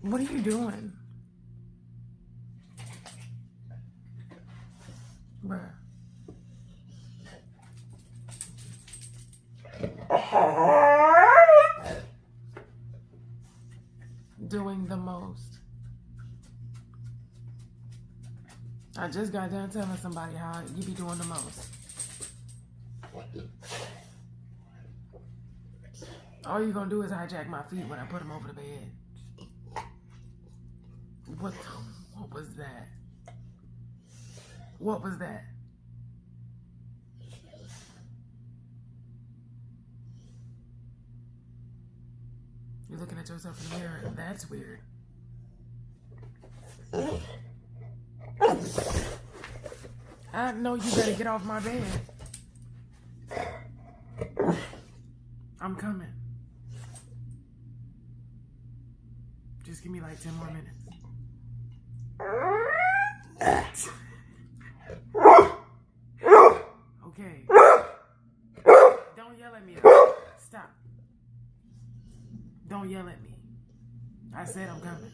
What are you doing? Bruh. Doing the most. I just got done telling somebody how you be doing the most. All you gonna do is hijack my feet when I put them over the bed. What was that? What was that? You're looking at yourself in the mirror. That's weird. I know you better get off my bed. I'm coming. Just give me like 10 more minutes. Okay. Don't yell at me. Stop. Don't yell at me. I said I'm coming.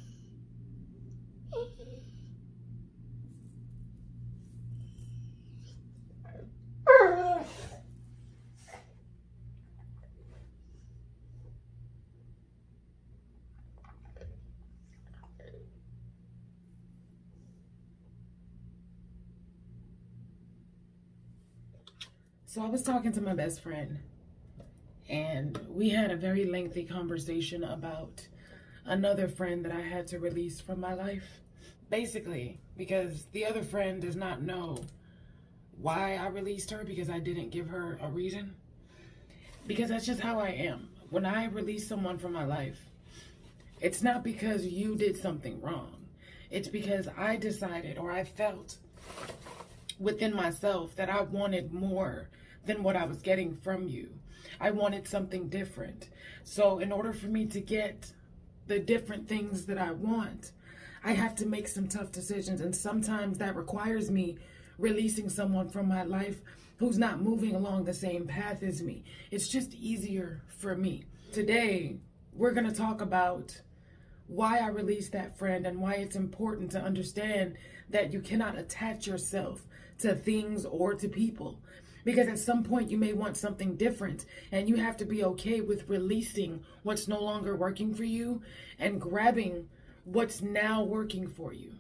So I was talking to my best friend, and we had a very lengthy conversation about another friend that I had to release from my life. Basically, because the other friend does not know why I released her, because I didn't give her a reason. Because that's just how I am. When I release someone from my life, it's not because you did something wrong. It's because I decided, or I felt within myself, that I wanted more than what I was getting from you. I wanted something different. So in order for me to get the different things that I want, I have to make some tough decisions. And sometimes that requires me releasing someone from my life who's not moving along the same path as me. It's just easier for me. Today, we're going to talk about why I released that friend and why it's important to understand that you cannot attach yourself to things or to people. Because at some point you may want something different, and you have to be okay with releasing what's no longer working for you and grabbing what's now working for you.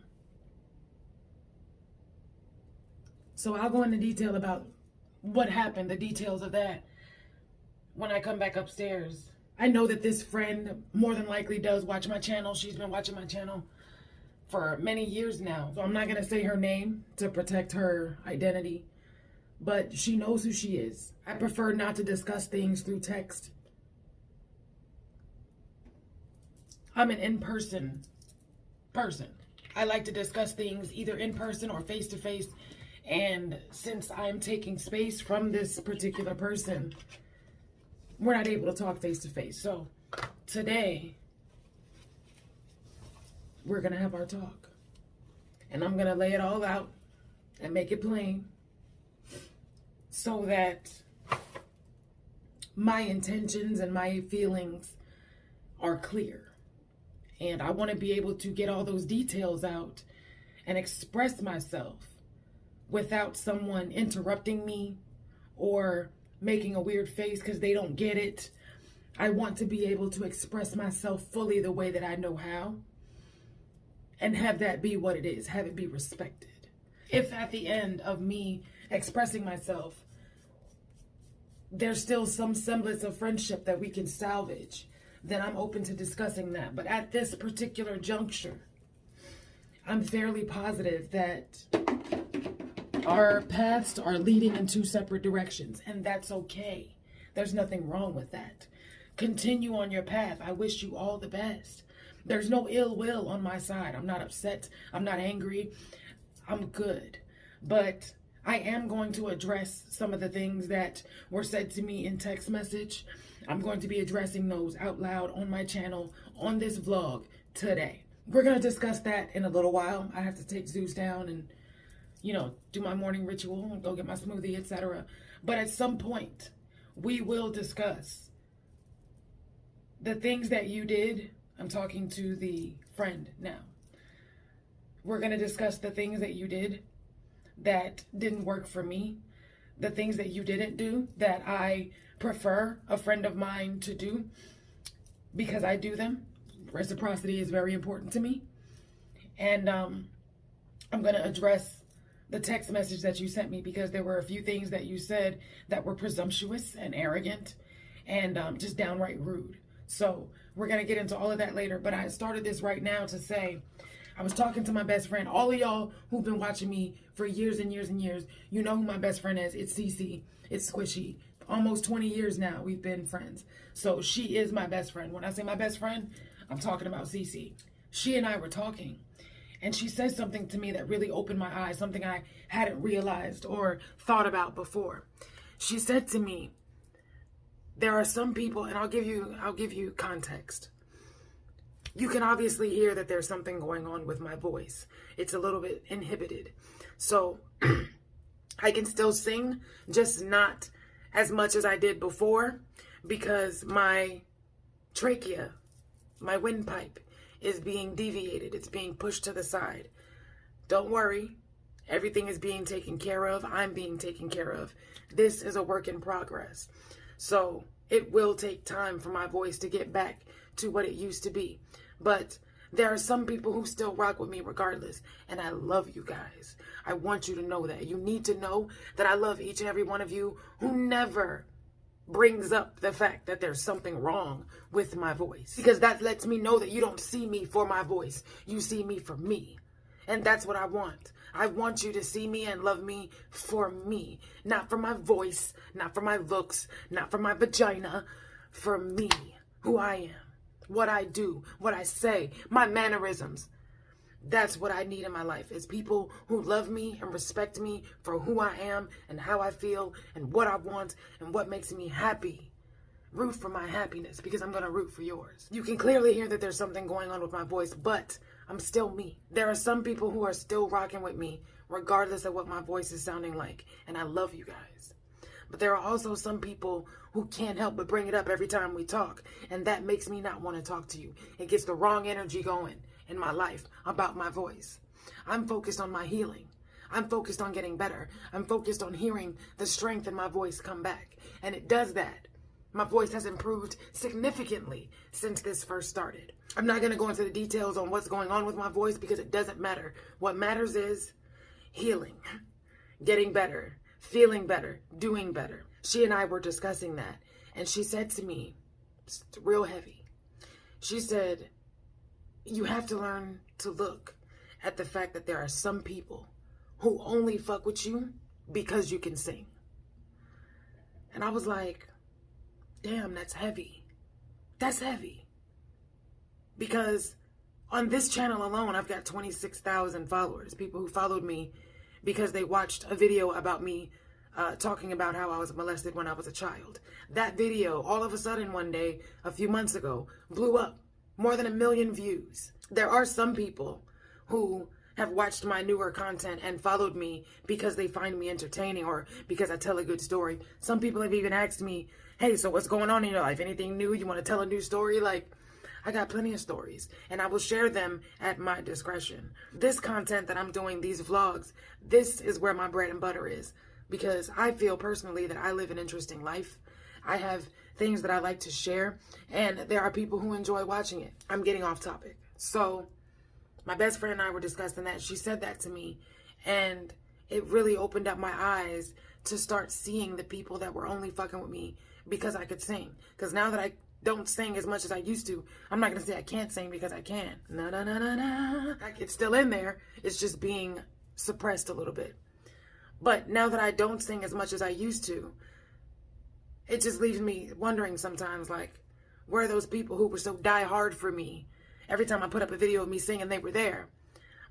So I'll go into detail about what happened, the details of that, when I come back upstairs. I know that this friend more than likely does watch my channel. She's been watching my channel for many years now. So I'm not going to say her name to protect her identity, but she knows who she is. I prefer not to discuss things through text. I'm an in-person person. I like to discuss things either in person or face-to-face. And since I'm taking space from this particular person, we're not able to talk face-to-face. So today, we're going to have our talk. And I'm going to lay it all out and make it plain so that my intentions and my feelings are clear. And I want to be able to get all those details out and express myself without someone interrupting me or making a weird face because they don't get it. I want to be able to express myself fully the way that I know how, and have that be what it is, have it be respected. If at the end of me expressing myself, there's still some semblance of friendship that we can salvage, then I'm open to discussing that. But at this particular juncture, I'm fairly positive that our paths are leading in two separate directions, and that's okay. There's nothing wrong with that. Continue on your path. I wish you all the best. There's no ill will on my side. I'm not upset. I'm not angry. I'm good. But I am going to address some of the things that were said to me in text message. I'm going to be addressing those out loud on my channel on this vlog today. We're going to discuss that in a little while. I have to take Zeus down and, do my morning ritual and go get my smoothie, etc. But at some point, we will discuss the things that you did. I'm talking to the friend now. We're going to discuss the things that you did that didn't work for me, the things that you didn't do that I prefer a friend of mine to do because I do them. Reciprocity is very important to me. And I'm going to address the text message that you sent me because there were a few things that you said that were presumptuous and arrogant and just downright rude. So we're going to get into all of that later. But I started this right now to say, I was talking to my best friend. All of y'all who've been watching me for years and years and years, you know who my best friend is. It's Cece. It's Squishy. Almost 20 years now we've been friends. So she is my best friend. When I say my best friend, I'm talking about Cece. She and I were talking. And she said something to me that really opened my eyes, something I hadn't realized or thought about before. She said to me, there are some people, and I'll give you context. You can obviously hear that there's something going on with my voice. It's a little bit inhibited. So I can still sing, just not as much as I did before because my trachea, my windpipe, is being deviated. It's being pushed to the side. Don't worry. Everything is being taken care of. I'm being taken care of. This is a work in progress. So it will take time for my voice to get back to what it used to be. But there are some people who still rock with me regardless. And I love you guys. I want you to know that. You need to know that I love each and every one of you who never brings up the fact that there's something wrong with my voice. Because that lets me know that you don't see me for my voice. You see me for me. And that's what I want. I want you to see me and love me for me. Not for my voice, not for my looks, not for my vagina. For me, who I am, what I do, what I say, my mannerisms. That's what I need in my life, is people who love me and respect me for who I am and how I feel and what I want and what makes me happy. Root for my happiness because I'm going to root for yours. You can clearly hear that there's something going on with my voice, but I'm still me. There are some people who are still rocking with me regardless of what my voice is sounding like, and I love you guys. But there are also some people who can't help but bring it up every time we talk, and that makes me not want to talk to you. It gets the wrong energy going in my life about my voice. I'm focused on my healing. I'm focused on getting better. I'm focused on hearing the strength in my voice come back. And it does that. My voice has improved significantly since this first started. I'm not going to go into the details on what's going on with my voice because it doesn't matter. What matters is healing, getting better, feeling better, doing better. She and I were discussing that. And she said to me, it's real heavy. She said, you have to learn to look at the fact that there are some people who only fuck with you because you can sing. And I was like, damn, that's heavy. That's heavy. Because on this channel alone, I've got 26,000 followers. People who followed me because they watched a video about me talking about how I was molested when I was a child. That video, all of a sudden one day, a few months ago, blew up. More than 1 million views. There are some people who have watched my newer content and followed me because they find me entertaining or because I tell a good story. Some people have even asked me, hey, so what's going on in your life? Anything new? You want to tell a new story? Like, I got plenty of stories and I will share them at my discretion. This content that I'm doing, these vlogs, this is where my bread and butter is because I feel personally that I live an interesting life. I have things that I like to share, and there are people who enjoy watching it. I'm getting off topic. So my best friend and I were discussing that. She said that to me, and it really opened up my eyes to start seeing the people that were only fucking with me because I could sing. Because now that I don't sing as much as I used to, I'm not going to say I can't sing because I can. No. Like, it's still in there. It's just being suppressed a little bit. But now that I don't sing as much as I used to, it just leaves me wondering sometimes, like, where are those people who were so die hard for me? Every time I put up a video of me singing, they were there.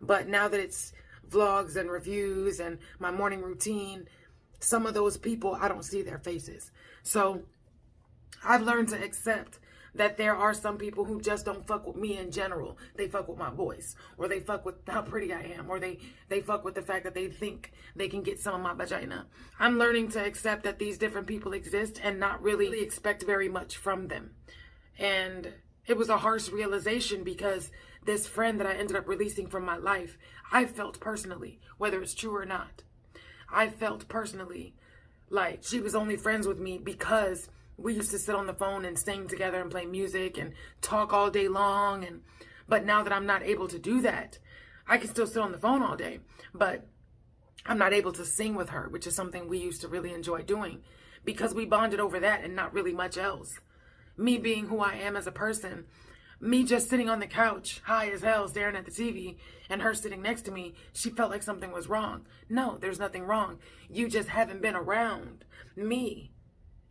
But now that it's vlogs and reviews and my morning routine, some of those people, I don't see their faces. So I've learned to accept that there are some people who just don't fuck with me in general. They fuck with my voice, or they fuck with how pretty I am, or they fuck with the fact that they think they can get some of my vagina. I'm learning to accept that these different people exist and not really expect very much from them. And It was a harsh realization because this friend that I ended up releasing from my life, I felt personally, whether it's true or not, I felt personally like she was only friends with me because we used to sit on the phone and sing together and play music and talk all day long. But now that I'm not able to do that, I can still sit on the phone all day, but I'm not able to sing with her, which is something we used to really enjoy doing because we bonded over that and not really much else. Me being who I am as a person, me just sitting on the couch, high as hell, staring at the TV, and her sitting next to me, she felt like something was wrong. No, there's nothing wrong. You just haven't been around me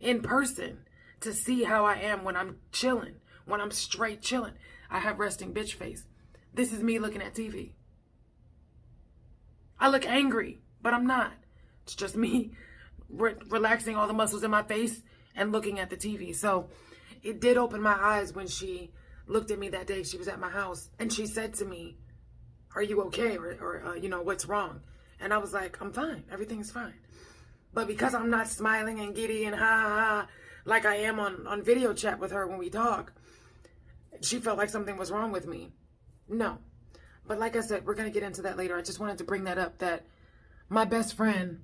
in person to see how I am when I'm chilling, when I'm straight chilling. I have resting bitch face. This is me looking at TV. I look angry, but I'm not. It's just me relaxing all the muscles in my face and looking at the TV. So it did open my eyes when she looked at me that day. She was at my house and she said to me, "Are you okay? Or what's wrong?" And I was like, "I'm fine. Everything's fine." But because I'm not smiling and giddy and ha ha ha like I am on video chat with her when we talk, she felt like something was wrong with me. No. But like I said, we're going to get into that later. I just wanted to bring that up, that my best friend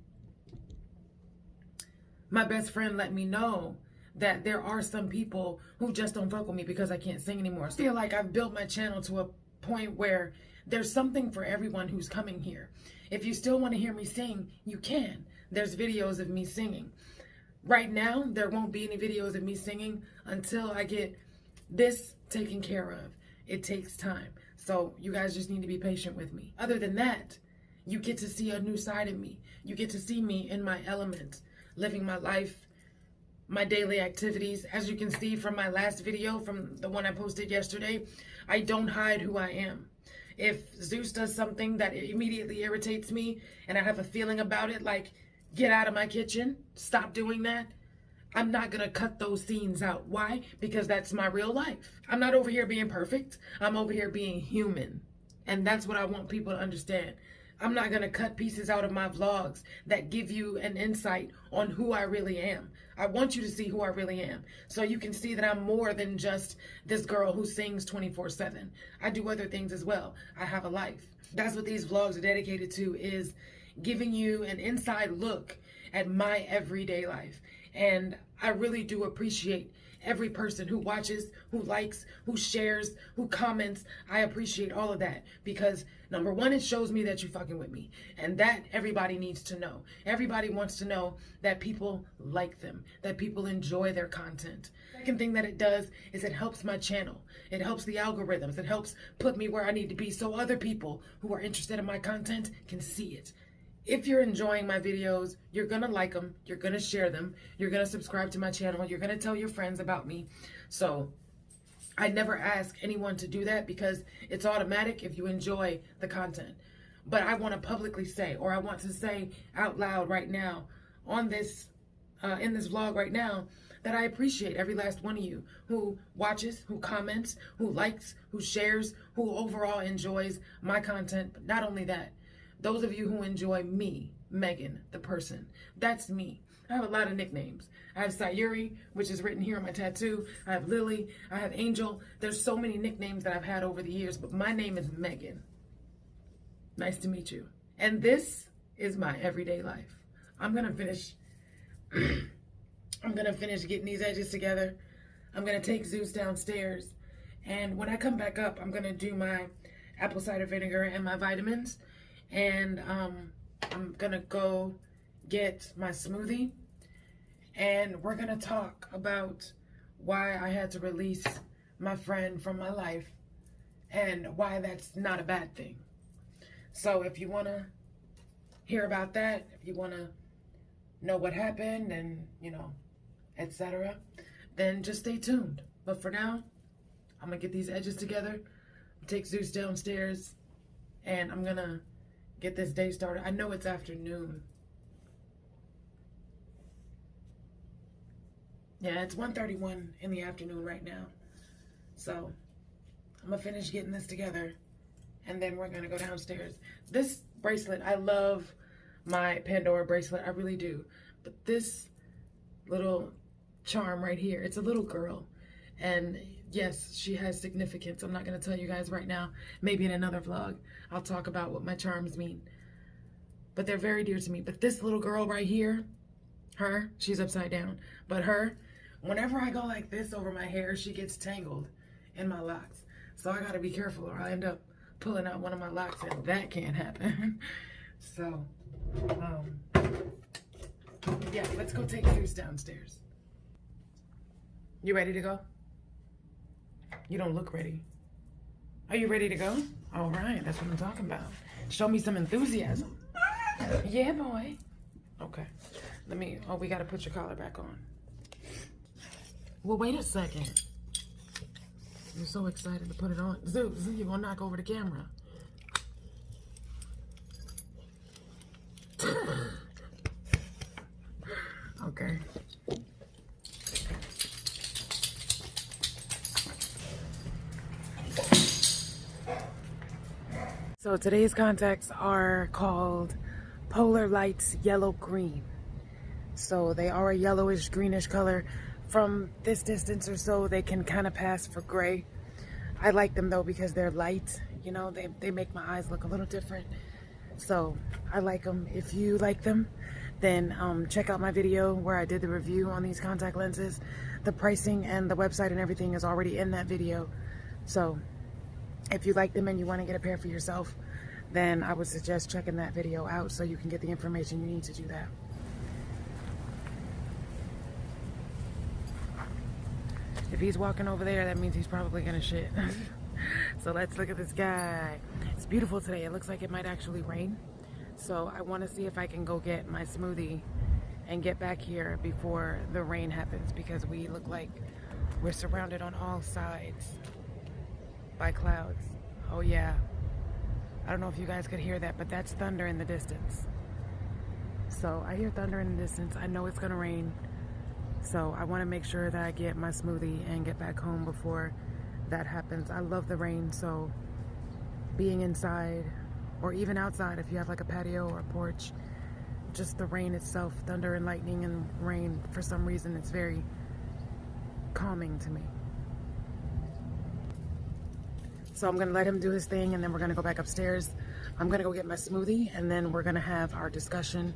let me know that there are some people who just don't fuck with me because I can't sing anymore. I feel like I've built my channel to a point where there's something for everyone who's coming here. If you still want to hear me sing, you can. There's videos of me singing. Right now, there won't be any videos of me singing until I get this taken care of. It takes time. So you guys just need to be patient with me. Other than that, you get to see a new side of me. You get to see me in my element, living my life, my daily activities. As you can see from my last video, from the one I posted yesterday, I don't hide who I am. If Zeus does something that immediately irritates me and I have a feeling about it, like, get out of my kitchen, stop doing that, I'm not going to cut those scenes out. Why? Because that's my real life. I'm not over here being perfect. I'm over here being human. And that's what I want people to understand. I'm not going to cut pieces out of my vlogs that give you an insight on who I really am. I want you to see who I really am, so you can see that I'm more than just this girl who sings 24/7. I do other things as well. I have a life. That's what these vlogs are dedicated to, is giving you an inside look at my everyday life. And I really do appreciate every person who watches, who likes, who shares, who comments. I appreciate all of that because, number one, it shows me that you're fucking with me. And that everybody needs to know. Everybody wants to know that people like them, that people enjoy their content. Second thing that it does is it helps my channel. It helps the algorithms. It helps put me where I need to be so other people who are interested in my content can see it. If you're enjoying my videos, you're going to like them, you're going to share them, you're going to subscribe to my channel, you're going to tell your friends about me. So I never ask anyone to do that because it's automatic if you enjoy the content. But I want to publicly say, or I want to say out loud right now on this, in this vlog right now, that I appreciate every last one of you who watches, who comments, who likes, who shares, who overall enjoys my content. But not only that, those of you who enjoy me, Megan, the person, that's me. I have a lot of nicknames. I have Sayuri, which is written here on my tattoo. I have Lily. I have Angel. There's so many nicknames that I've had over the years, but my name is Megan. Nice to meet you. And this is my everyday life. I'm gonna finish getting these edges together. I'm gonna take Zeus downstairs, and when I come back up, I'm gonna do my apple cider vinegar and my vitamins. And I'm gonna go get my smoothie, and we're gonna talk about why I had to release my friend from my life and why that's not a bad thing. So if you want to hear about that, if you want to know what happened and, etc., then just stay tuned. But for now, I'm gonna get these edges together, take Zeus downstairs, and I'm gonna get this day started. I know it's afternoon. Yeah, it's 1:31 in the afternoon right now. So I'm gonna finish getting this together, and then we're gonna go downstairs. This bracelet, I love my Pandora bracelet, I really do. But this little charm right here, it's a little girl, And yes, she has significance. I'm not going to tell you guys right now. Maybe in another vlog, I'll talk about what my charms mean. But they're very dear to me. But this little girl right here, her, she's upside down. But her, whenever I go like this over my hair, she gets tangled in my locks. So I got to be careful or I end up pulling out one of my locks, and that can't happen. So, yeah, let's go take Zeus downstairs. You ready to go? You don't look ready. Are you ready to go? All right, that's what I'm talking about. Show me some enthusiasm. Yeah, boy. Okay. We got to put your collar back on. Well, wait a second. You're so excited to put it on. Zeus, you're going to knock over the camera. Okay. So today's contacts are called Polar Lights Yellow Green. So they are a yellowish greenish color. From this distance or so, they can kind of pass for gray. I like them though because they're light. You know, they make my eyes look a little different. So I like them. If you like them, then check out my video where I did the review on these contact lenses. The pricing and the website and everything is already in that video. So if you like them and you want to get a pair for yourself, then I would suggest checking that video out so you can get the information you need to do that. If he's walking over there, that means he's probably gonna shit. So let's look at this guy. It's beautiful today. It looks like it might actually rain. So I want to see if I can go get my smoothie and get back here before the rain happens, because we look like we're surrounded on all sides by clouds. Oh yeah. I don't know if you guys could hear that, but that's thunder in the distance. So I hear thunder in the distance. I know it's gonna rain. So I want to make sure that I get my smoothie and get back home before that happens. I love the rain, so being inside or even outside, if you have like a patio or a porch, just the rain itself, thunder and lightning and rain, for some reason it's very calming to me. So I'm gonna let him do his thing, and then we're gonna go back upstairs. I'm gonna go get my smoothie, and then we're gonna have our discussion,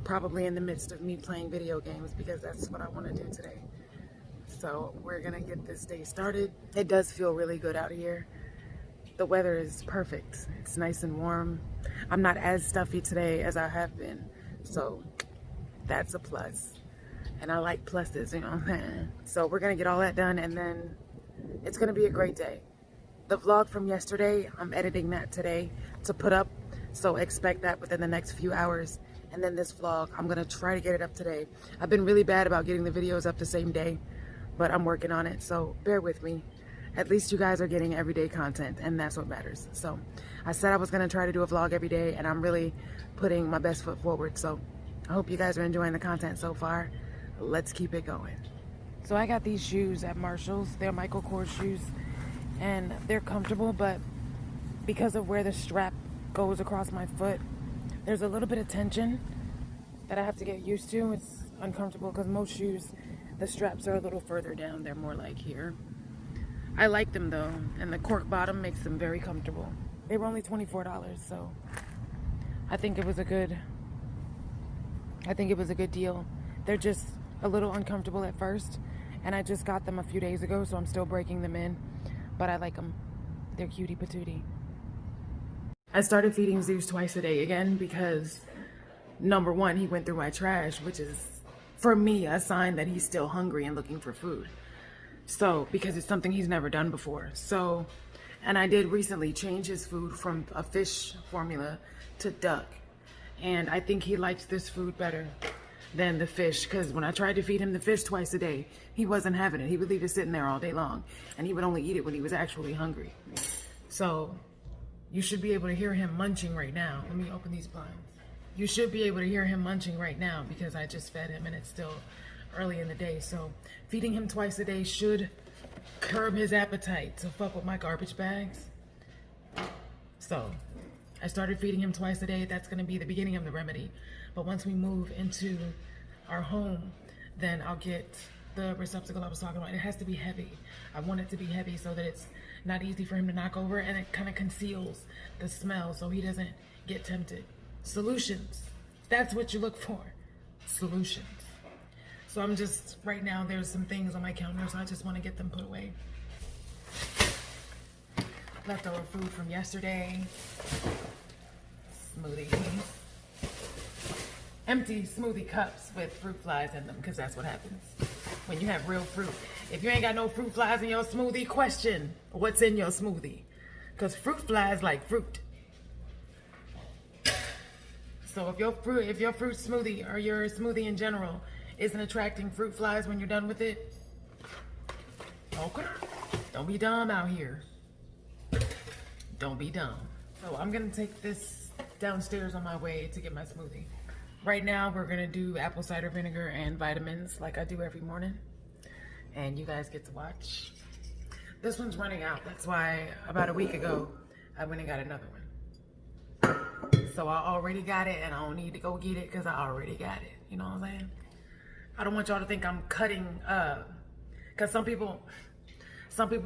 probably in the midst of me playing video games, because that's what I want to do today. So we're gonna get this day started. It does feel really good out here. The weather is perfect. It's nice and warm. I'm not as stuffy today as I have been, so that's a plus. And I like pluses, you know what I'm saying? So we're gonna get all that done, and then it's gonna be a great day. The vlog from yesterday, I'm editing that today to put up, so expect that within the next few hours. And then this vlog, I'm gonna try to get it up today. I've been really bad about getting the videos up the same day, but I'm working on it, so bear with me. At least you guys are getting everyday content, and that's what matters. So I said I was gonna try to do a vlog every day, and I'm really putting my best foot forward. So I hope you guys are enjoying the content so far. Let's keep it going. So I got these shoes at Marshall's. They're Michael Kors shoes, and they're comfortable, but because of where the strap goes across my foot, there's a little bit of tension that I have to get used to. It's uncomfortable because most shoes, the straps are a little further down. They're more like here. I like them though, and the cork bottom makes them very comfortable. They were only $24, so I think it was a good deal. They're just a little uncomfortable at first, and I just got them a few days ago, so I'm still breaking them in, but I like them. They're cutie patootie. I started feeding Zeus twice a day again because, number one, he went through my trash, which is, for me, a sign that he's still hungry and looking for food. So, because it's something he's never done before. So, and I did recently change his food from a fish formula to duck. And I think he likes this food better than the fish, because when I tried to feed him the fish twice a day, he wasn't having it. He would leave it sitting there all day long, and he would only eat it when he was actually hungry. So you should be able to hear him munching right now. Let me open these blinds. You should be able to hear him munching right now because I just fed him and it's still early in the day. So feeding him twice a day should curb his appetite to fuck with my garbage bags. So I started feeding him twice a day. That's going to be the beginning of the remedy. But once we move into our home, then I'll get the receptacle I was talking about. It has to be heavy. I want it to be heavy so that it's not easy for him to knock over, and it kind of conceals the smell so he doesn't get tempted. Solutions. That's what you look for. Solutions. So I'm just, right now there's some things on my counter, so I just want to get them put away. Leftover food from yesterday. Smoothies. Empty smoothie cups with fruit flies in them, because that's what happens when you have real fruit. If you ain't got no fruit flies in your smoothie, question what's in your smoothie, because fruit flies like fruit. So if your fruit smoothie or your smoothie in general isn't attracting fruit flies when you're done with it, okay, don't be dumb out here. Don't be dumb. So I'm gonna take this downstairs on my way to get my smoothie. Right now we're gonna do apple cider vinegar and vitamins like I do every morning, and you guys get to watch. This one's running out. That's why about a week ago I went and got another one. So I already got it, and I don't need to go get it because I already got it. You know what I'm saying? I don't want y'all to think I'm cutting, because some people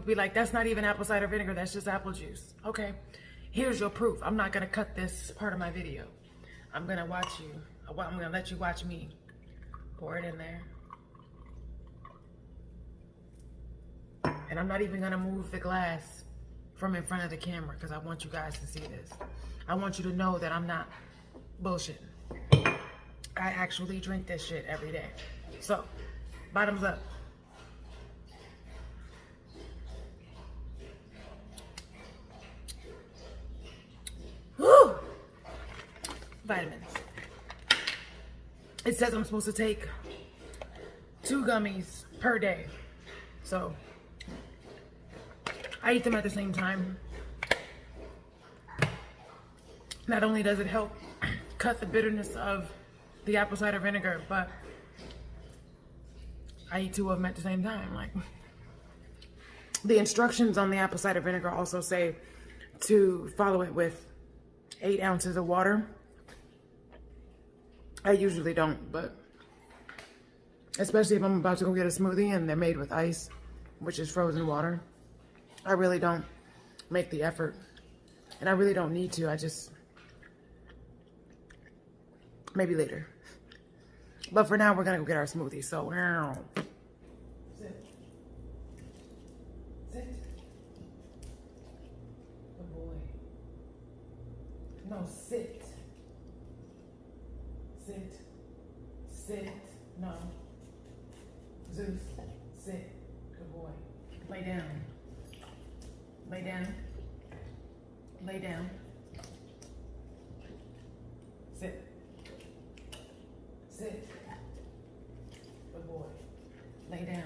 be like, that's not even apple cider vinegar, that's just apple juice. Okay, here's your proof. I'm not gonna cut this part of my video. I'm gonna watch you. I'm gonna let you watch me pour it in there. And I'm not even gonna move the glass from in front of the camera because I want you guys to see this. I want you to know that I'm not bullshitting. I actually drink this shit every day. So, bottoms up. Woo! Vitamins. It says I'm supposed to take 2 gummies per day. So, I eat them at the same time. Not only does it help cut the bitterness of the apple cider vinegar, but I eat 2 of them at the same time. Like, the instructions on the apple cider vinegar also say to follow it with 8 ounces of water. I usually don't, but especially if I'm about to go get a smoothie and they're made with ice, which is frozen water, I really don't make the effort. And I really don't need to. I just, maybe later. But for now, we're gonna go get our smoothie. So, sit. Sit. Good boy. No, sit. Sit. Sit. No. Zeus. Sit. Good boy. Lay down. Lay down. Lay down. Sit. Sit. Good boy. Lay down.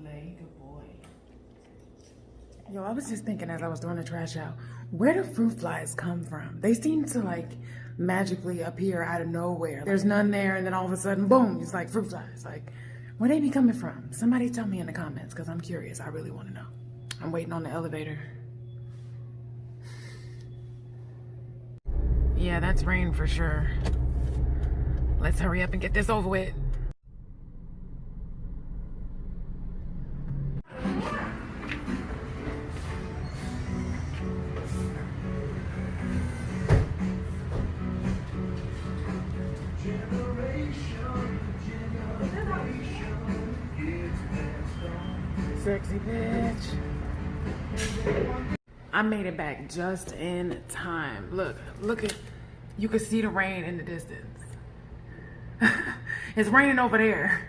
Lay. Good boy. Yo, I was just thinking as I was throwing the trash out, where do fruit flies come from? They seem to like magically appear out of nowhere. There's none there, and then all of a sudden, boom, it's like fruit flies. Like, where they be coming from? Somebody tell me in the comments, because I'm curious. I really want to know. I'm waiting on the elevator. Yeah, that's rain for sure. Let's hurry up and get this over with. Sexy bitch. I made it back just in time. Look at, you can see the rain in the distance. It's raining over there,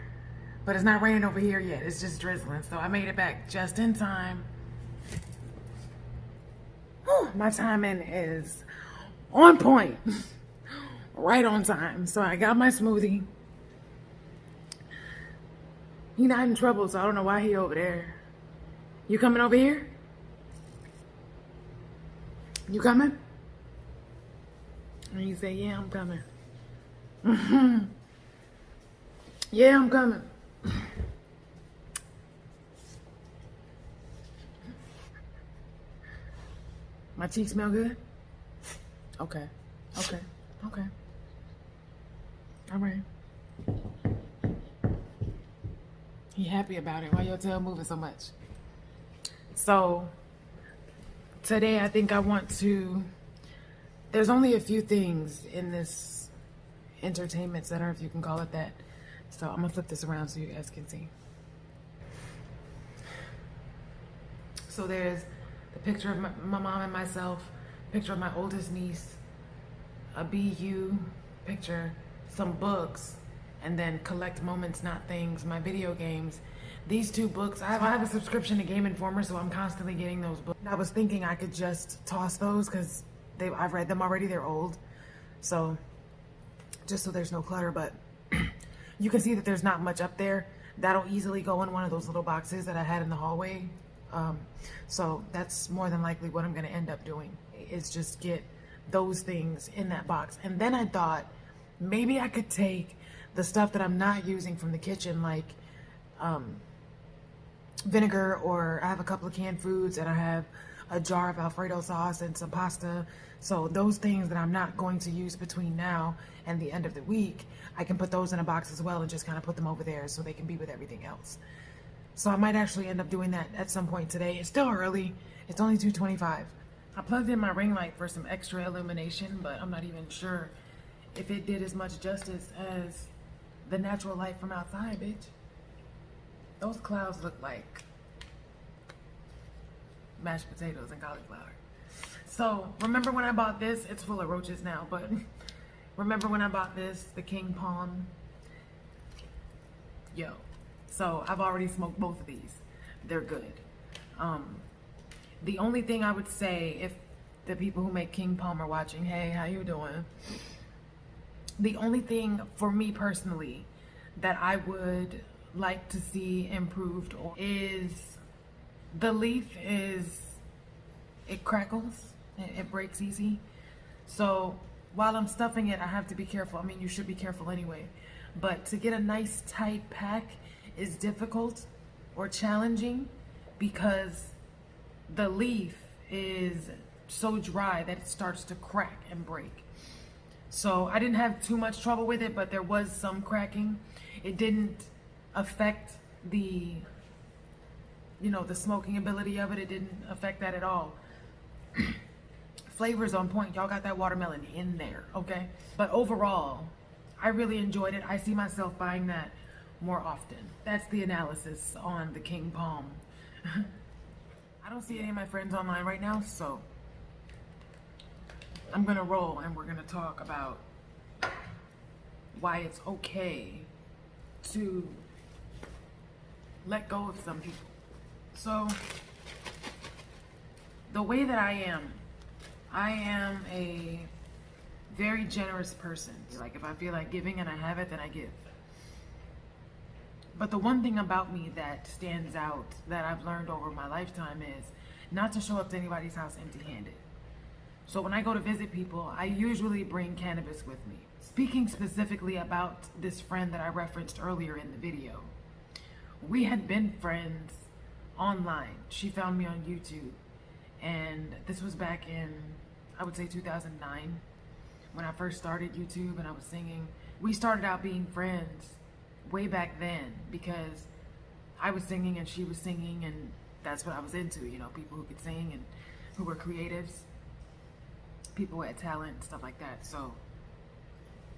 but it's not raining over here yet. It's just drizzling. So I made it back just in time. Whew, my timing is on point. Right on time. So I got my smoothie. He not in trouble, so I don't know why he over there. You coming over here? You coming? And you say, yeah, I'm coming. Yeah, I'm coming. My cheeks smell good? Okay. Okay. Okay. All right. You happy about it? Why your tail moving so much? So today I think I want to, there's only a few things in this entertainment center, if you can call it that. So I'm gonna flip this around so you guys can see. So there's the picture of my mom and myself, picture of my oldest niece, a BU picture, some books, and then collect moments, not things, my video games. These two books, I have a subscription to Game Informer, so I'm constantly getting those books. I was thinking I could just toss those because I've read them already, they're old. So just so there's no clutter, but you can see that there's not much up there. That'll easily go in one of those little boxes that I had in the hallway. So that's more than likely what I'm gonna end up doing, is just get those things in that box. And then I thought maybe I could take the stuff that I'm not using from the kitchen, like vinegar, or I have a couple of canned foods, and I have a jar of Alfredo sauce and some pasta. So those things that I'm not going to use between now and the end of the week, I can put those in a box as well and just kind of put them over there so they can be with everything else. So I might actually end up doing that at some point today. It's still early. It's only 2:25. I plugged in my ring light for some extra illumination, but I'm not even sure if it did as much justice as the natural light from outside, bitch. Those clouds look like mashed potatoes and cauliflower. So remember when I bought this? It's full of roaches now, but remember when I bought this, the King Palm? Yo. So I've already smoked both of these. They're good. The only thing I would say, if the people who make King Palm are watching, hey, how you doing? The only thing for me personally that I would like to see improved is the leaf it crackles, it breaks easy. So while I'm stuffing it, I have to be careful. I mean, you should be careful anyway. But to get a nice tight pack is difficult or challenging because the leaf is so dry that it starts to crack and break. So I didn't have too much trouble with it, but there was some cracking. It didn't affect the, the smoking ability of it. It didn't affect that at all. Flavor's on point. Y'all got that watermelon in there, okay? But overall, I really enjoyed it. I see myself buying that more often. That's the analysis on the King Palm. I don't see any of my friends online right now, so I'm gonna roll and we're gonna talk about why it's okay to let go of some people. So the way that I am a very generous person. Like if I feel like giving and I have it, then I give. But the one thing about me that stands out that I've learned over my lifetime is not to show up to anybody's house empty-handed. So when I go to visit people, I usually bring cannabis with me. Speaking specifically about this friend that I referenced earlier in the video, we had been friends online. She found me on YouTube, and this was back in, I would say 2009, when I first started YouTube and I was singing. We started out being friends way back then because I was singing and she was singing, and that's what I was into, people who could sing and who were creatives, people who had talent, stuff like that. So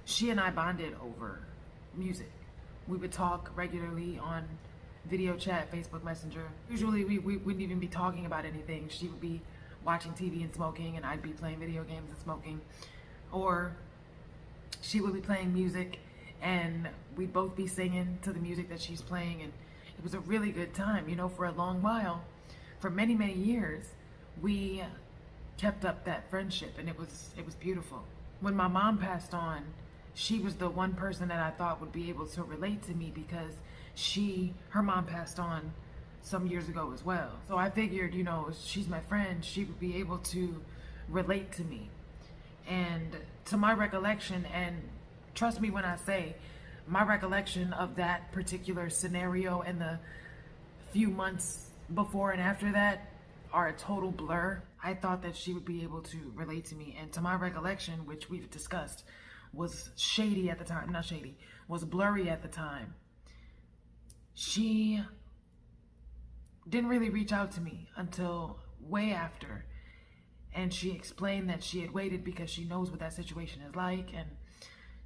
she and I bonded over music. We would talk regularly on video chat, Facebook Messenger. Usually we wouldn't even be talking about anything. She would be watching TV and smoking, and I'd be playing video games and smoking. Or she would be playing music and we'd both be singing to the music that she's playing, and it was a really good time. For a long while, for many, many years, we kept up that friendship, and it was beautiful. When my mom passed on, she was the one person that I thought would be able to relate to me because her mom passed on some years ago as well. So I figured, she's my friend, she would be able to relate to me. And to my recollection, and trust me when I say, my recollection of that particular scenario and the few months before and after that are a total blur. I thought that she would be able to relate to me, and to my recollection, which we've discussed, was shady at the time, not shady, was blurry at the time. She didn't really reach out to me until way after. And she explained that she had waited because she knows what that situation is like, and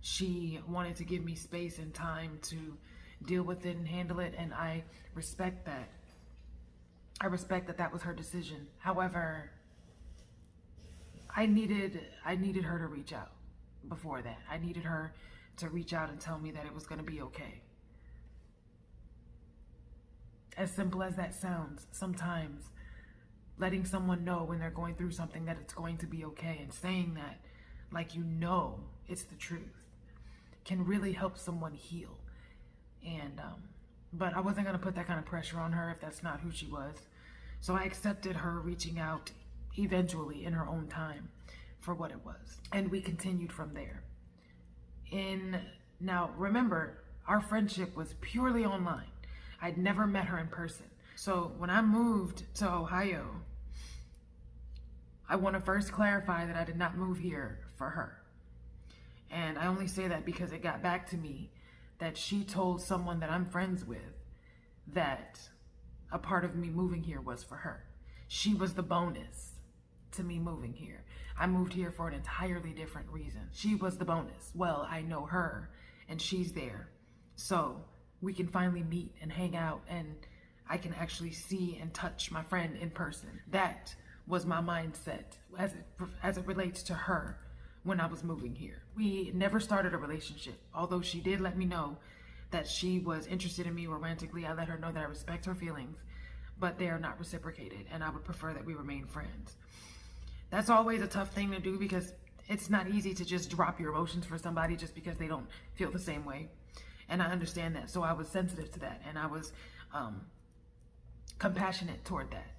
she wanted to give me space and time to deal with it and handle it, and I respect that. I respect that that was her decision. However, I needed her to reach out before that. I needed her to reach out and tell me that it was going to be okay. As simple as that sounds, sometimes letting someone know when they're going through something that it's going to be okay, and saying that like you know it's the truth, can really help someone heal. And but I wasn't going to put that kind of pressure on her if that's not who she was. So I accepted her reaching out eventually in her own time for what it was. And we continued from there. Now remember, our friendship was purely online. I'd never met her in person. So when I moved to Ohio, I want to first clarify that I did not move here for her. And I only say that because it got back to me that she told someone that I'm friends with that a part of me moving here was for her. She was the bonus to me moving here. I moved here for an entirely different reason. She was the bonus. Well, I know her and she's there, so we can finally meet and hang out, and I can actually see and touch my friend in person. That was my mindset as it relates to her when I was moving here. We never started a relationship, although she did let me know that she was interested in me romantically. I let her know that I respect her feelings, but they are not reciprocated, and I would prefer that we remain friends. That's always a tough thing to do because it's not easy to just drop your emotions for somebody just because they don't feel the same way. And I understand that, so I was sensitive to that, and I was compassionate toward that.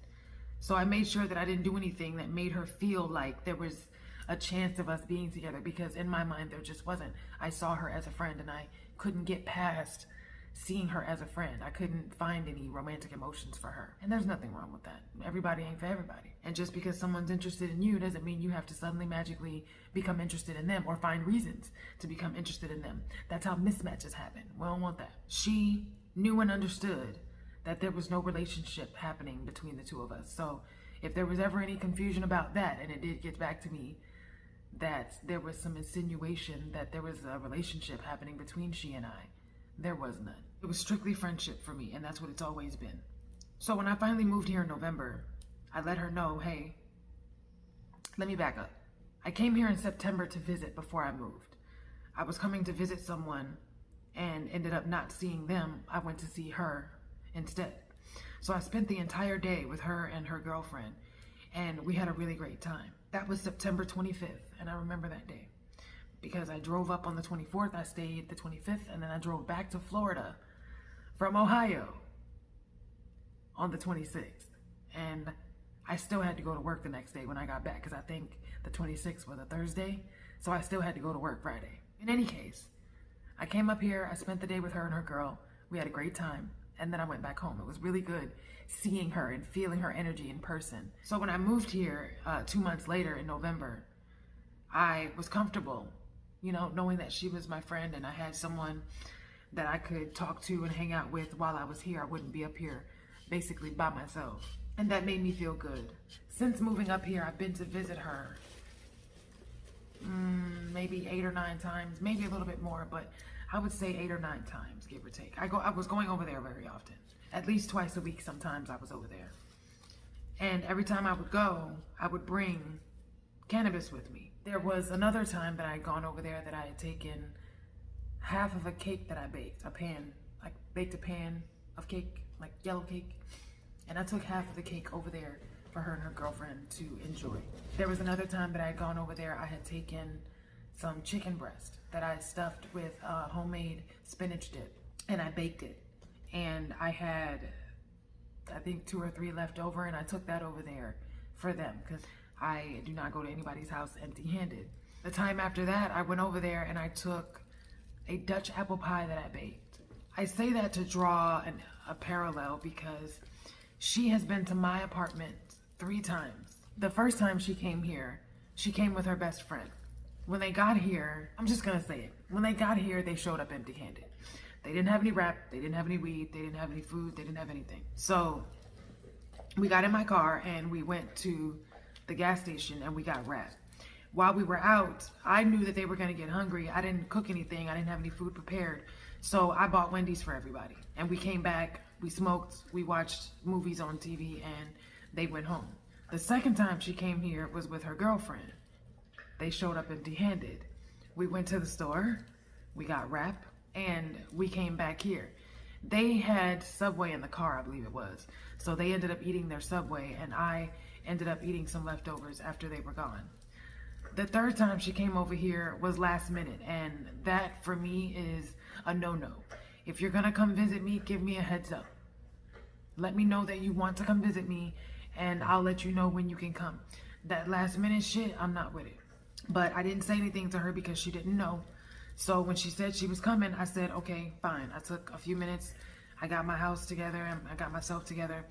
So I made sure that I didn't do anything that made her feel like there was a chance of us being together, because in my mind there just wasn't. I saw her as a friend, and I couldn't get past seeing her as a friend. I couldn't find any romantic emotions for her, and there's nothing wrong with that. Everybody ain't for everybody, and just because someone's interested in you doesn't mean you have to suddenly magically become interested in them or find reasons to become interested in them. That's how mismatches happen. We don't want that. She knew and understood that there was no relationship happening between the two of us. So if there was ever any confusion about that, and it did get back to me that there was some insinuation that there was a relationship happening between she and I, there was none. It was strictly friendship for me, and that's what it's always been. So when I finally moved here in November, I let her know, hey, let me back up. I came here in September to visit before I moved. I was coming to visit someone and ended up not seeing them. I went to see her instead. So I spent the entire day with her and her girlfriend, and we had a really great time. That was September 25th, and I remember that day because I drove up on the 24th, I stayed the 25th, and then I drove back to Florida from Ohio on the 26th. And I still had to go to work the next day when I got back, because I think the 26th was a Thursday, so I still had to go to work Friday. In any case, I came up here, I spent the day with her and her girl, we had a great time, and then I went back home. It was really good seeing her and feeling her energy in person. So when I moved here 2 months later in November, I was comfortable, you know, knowing that she was my friend and I had someone that I could talk to and hang out with while I was here. I wouldn't be up here basically by myself. And that made me feel good. Since moving up here, I've been to visit her maybe 8 or 9 times, maybe a little bit more, but I would say 8 or 9 times, give or take. I was going over there very often. At least twice a week sometimes I was over there. And every time I would go, I would bring cannabis with me. There was another time that I had gone over there that I had taken half of a cake that I baked, I baked a pan of cake, like yellow cake, and I took half of the cake over there for her and her girlfriend to enjoy. There was another time that I had gone over there, I had taken some chicken breast that I stuffed with homemade spinach dip, and I baked it. And I had, I think 2 or 3 left over, and I took that over there for them because I do not go to anybody's house empty-handed. The time after that, I went over there and I took a Dutch apple pie that I baked. I say that to draw a parallel because she has been to my apartment 3 times. The first time she came here, she came with her best friend. When they got here, I'm just gonna say it. When they got here, they showed up empty-handed. They didn't have any wrap, they didn't have any weed, they didn't have any food, they didn't have anything. So we got in my car and we went to the gas station and we got wrap. While we were out, I knew that they were going to get hungry. I didn't cook anything. I didn't have any food prepared. So I bought Wendy's for everybody. And we came back, we smoked, we watched movies on TV, and they went home. The second time she came here was with her girlfriend. They showed up empty-handed. We went to the store, we got wrap, and we came back here. They had Subway in the car, I believe it was. So they ended up eating their Subway, and I ended up eating some leftovers after they were gone. The third time she came over here was last minute, and that for me is a no-no. If you're gonna come visit me, give me a heads up. Let me know that you want to come visit me, and I'll let you know when you can come. That last minute shit, I'm not with it. But I didn't say anything to her because she didn't know. So when she said she was coming, I said, okay, fine. I took a few minutes. I got my house together and I got myself together,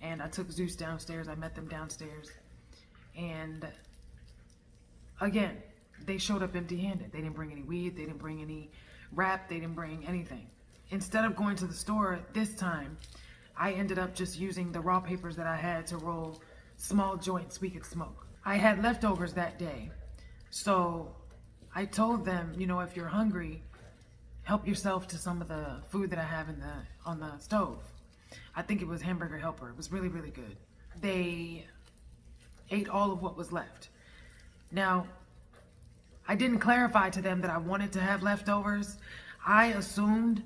and I took Zeus downstairs. I met them downstairs, and again, they showed up empty-handed. They didn't bring any weed, they didn't bring any wrap, they didn't bring anything. Instead of going to the store this time, I ended up just using the raw papers that I had to roll small joints we could smoke. I had leftovers that day, so I told them, you know, if you're hungry, help yourself to some of the food that I have on the stove. I think it was Hamburger Helper. It was really, really good. They ate all of what was left. Now, I didn't clarify to them that I wanted to have leftovers. I assumed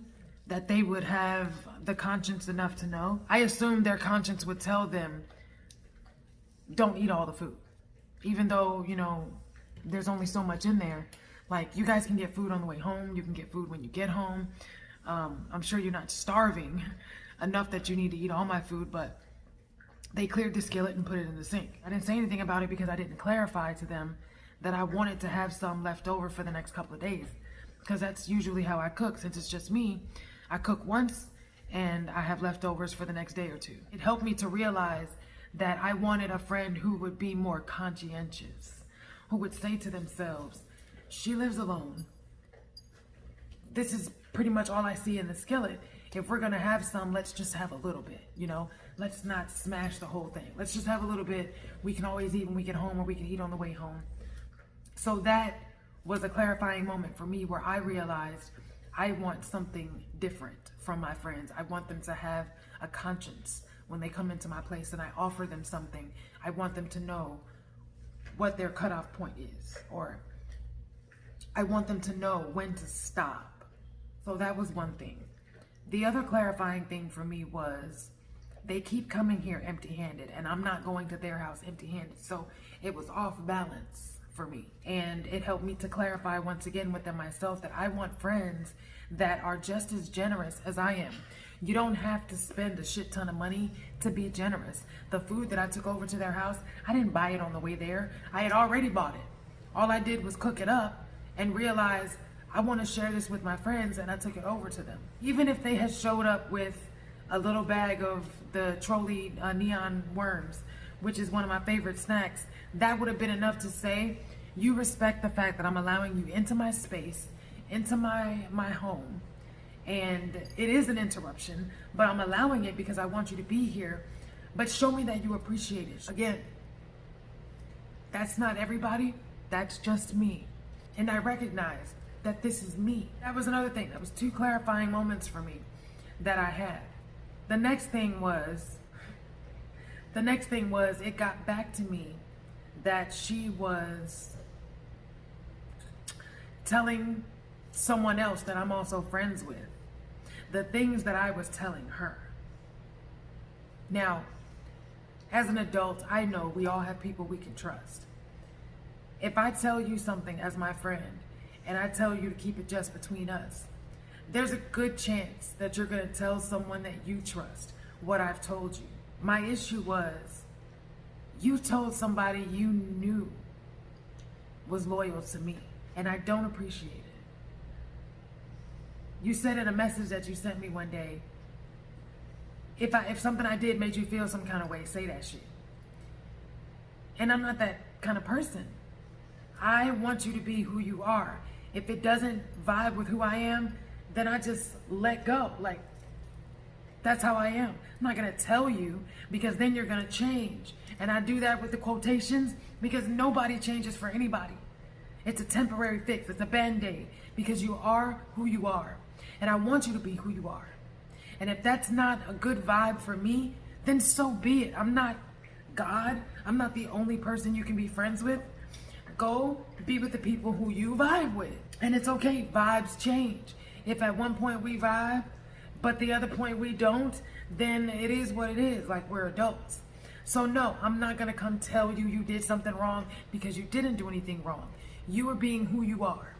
that they would have the conscience enough to know. I assumed their conscience would tell them, don't eat all the food. Even though, you know, there's only so much in there. Like, you guys can get food on the way home. You can get food when you get home. I'm sure you're not starving enough that you need to eat all my food, but they cleared the skillet and put it in the sink. I didn't say anything about it because I didn't clarify to them that I wanted to have some left over for the next couple of days, because that's usually how I cook. Since it's just me, I cook once and I have leftovers for the next day or two. It helped me to realize that I wanted a friend who would be more conscientious, who would say to themselves, she lives alone. This is pretty much all I see in the skillet. If we're gonna have some, let's just have a little bit, you know? Let's not smash the whole thing. Let's just have a little bit. We can always eat when we get home, or we can eat on the way home. So that was a clarifying moment for me, where I realized I want something different from my friends. I want them to have a conscience when they come into my place and I offer them something. I want them to know what their cutoff point is, or I want them to know when to stop. So that was one thing. The other clarifying thing for me was they keep coming here empty-handed, and I'm not going to their house empty-handed. So it was off balance for me. And it helped me to clarify once again within myself that I want friends that are just as generous as I am. You don't have to spend a shit ton of money to be generous. The food that I took over to their house, I didn't buy it on the way there. I had already bought it. All I did was cook it up and realize I want to share this with my friends, and I took it over to them. Even if they had showed up with a little bag of the trolley neon worms, which is one of my favorite snacks, that would have been enough to say, you respect the fact that I'm allowing you into my space, into my home, and it is an interruption, but I'm allowing it because I want you to be here, but show me that you appreciate it. Again, that's not everybody, that's just me. And I recognize that this is me. That was another thing. That was two clarifying moments for me that I had. The next thing was it got back to me that she was telling someone else that I'm also friends with the things that I was telling her. Now, as an adult, I know we all have people we can trust. If I tell you something as my friend, and I tell you to keep it just between us, there's a good chance that you're going to tell someone that you trust what I've told you. My issue was, you told somebody you knew was loyal to me, and I don't appreciate it. You said in a message that you sent me one day, if something I did made you feel some kind of way, say that shit. And I'm not that kind of person. I want you to be who you are. If it doesn't vibe with who I am, then I just let go. Like, that's how I am. I'm not going to tell you because then you're going to change. And I do that with the quotations because nobody changes for anybody. It's a temporary fix. It's a band-aid because you are who you are. And I want you to be who you are. And if that's not a good vibe for me, then so be it. I'm not God. I'm not the only person you can be friends with. Go be with the people who you vibe with. And it's okay. Vibes change. If at one point we vibe, but the other point we don't, then it is what it is. Like, we're adults. So no, I'm not going to come tell you you did something wrong because you didn't do anything wrong. You are being who you are.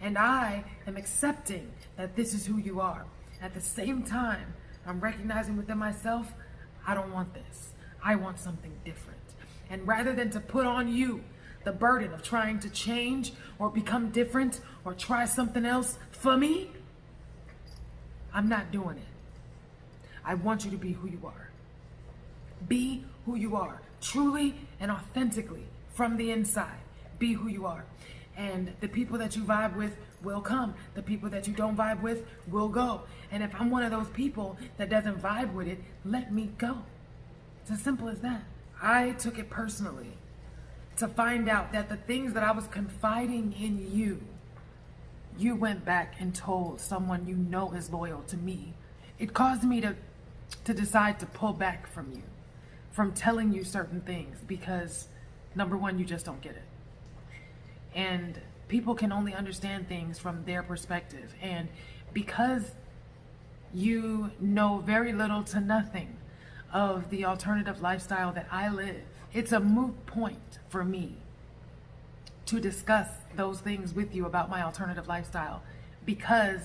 And I am accepting that this is who you are. At the same time, I'm recognizing within myself, I don't want this. I want something different. And rather than to put on you the burden of trying to change or become different or try something else for me, I'm not doing it. I want you to be who you are. Be who you are, truly and authentically from the inside. Be who you are. And the people that you vibe with will come. The people that you don't vibe with will go. And if I'm one of those people that doesn't vibe with it, let me go. It's as simple as that. I took it personally to find out that the things that I was confiding in you, you went back and told someone you know is loyal to me. It caused me to decide to pull back from you, from telling you certain things because, number one, you just don't get it. And people can only understand things from their perspective. And because you know very little to nothing of the alternative lifestyle that I live, it's a moot point for me to discuss those things with you about my alternative lifestyle because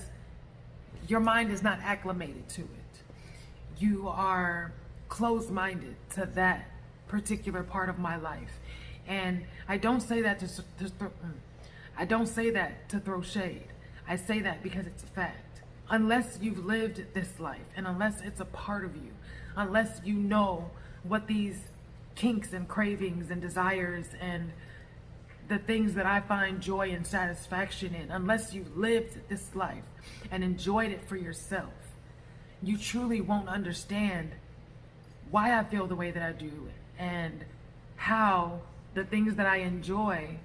your mind is not acclimated to it. You are closed-minded to that particular part of my life. And I don't say that to throw shade. I say that because it's a fact. Unless you've lived this life and unless it's a part of you, unless you know what these kinks and cravings and desires and the things that I find joy and satisfaction in, unless you've lived this life and enjoyed it for yourself, you truly won't understand why I feel the way that I do and how the things that I enjoy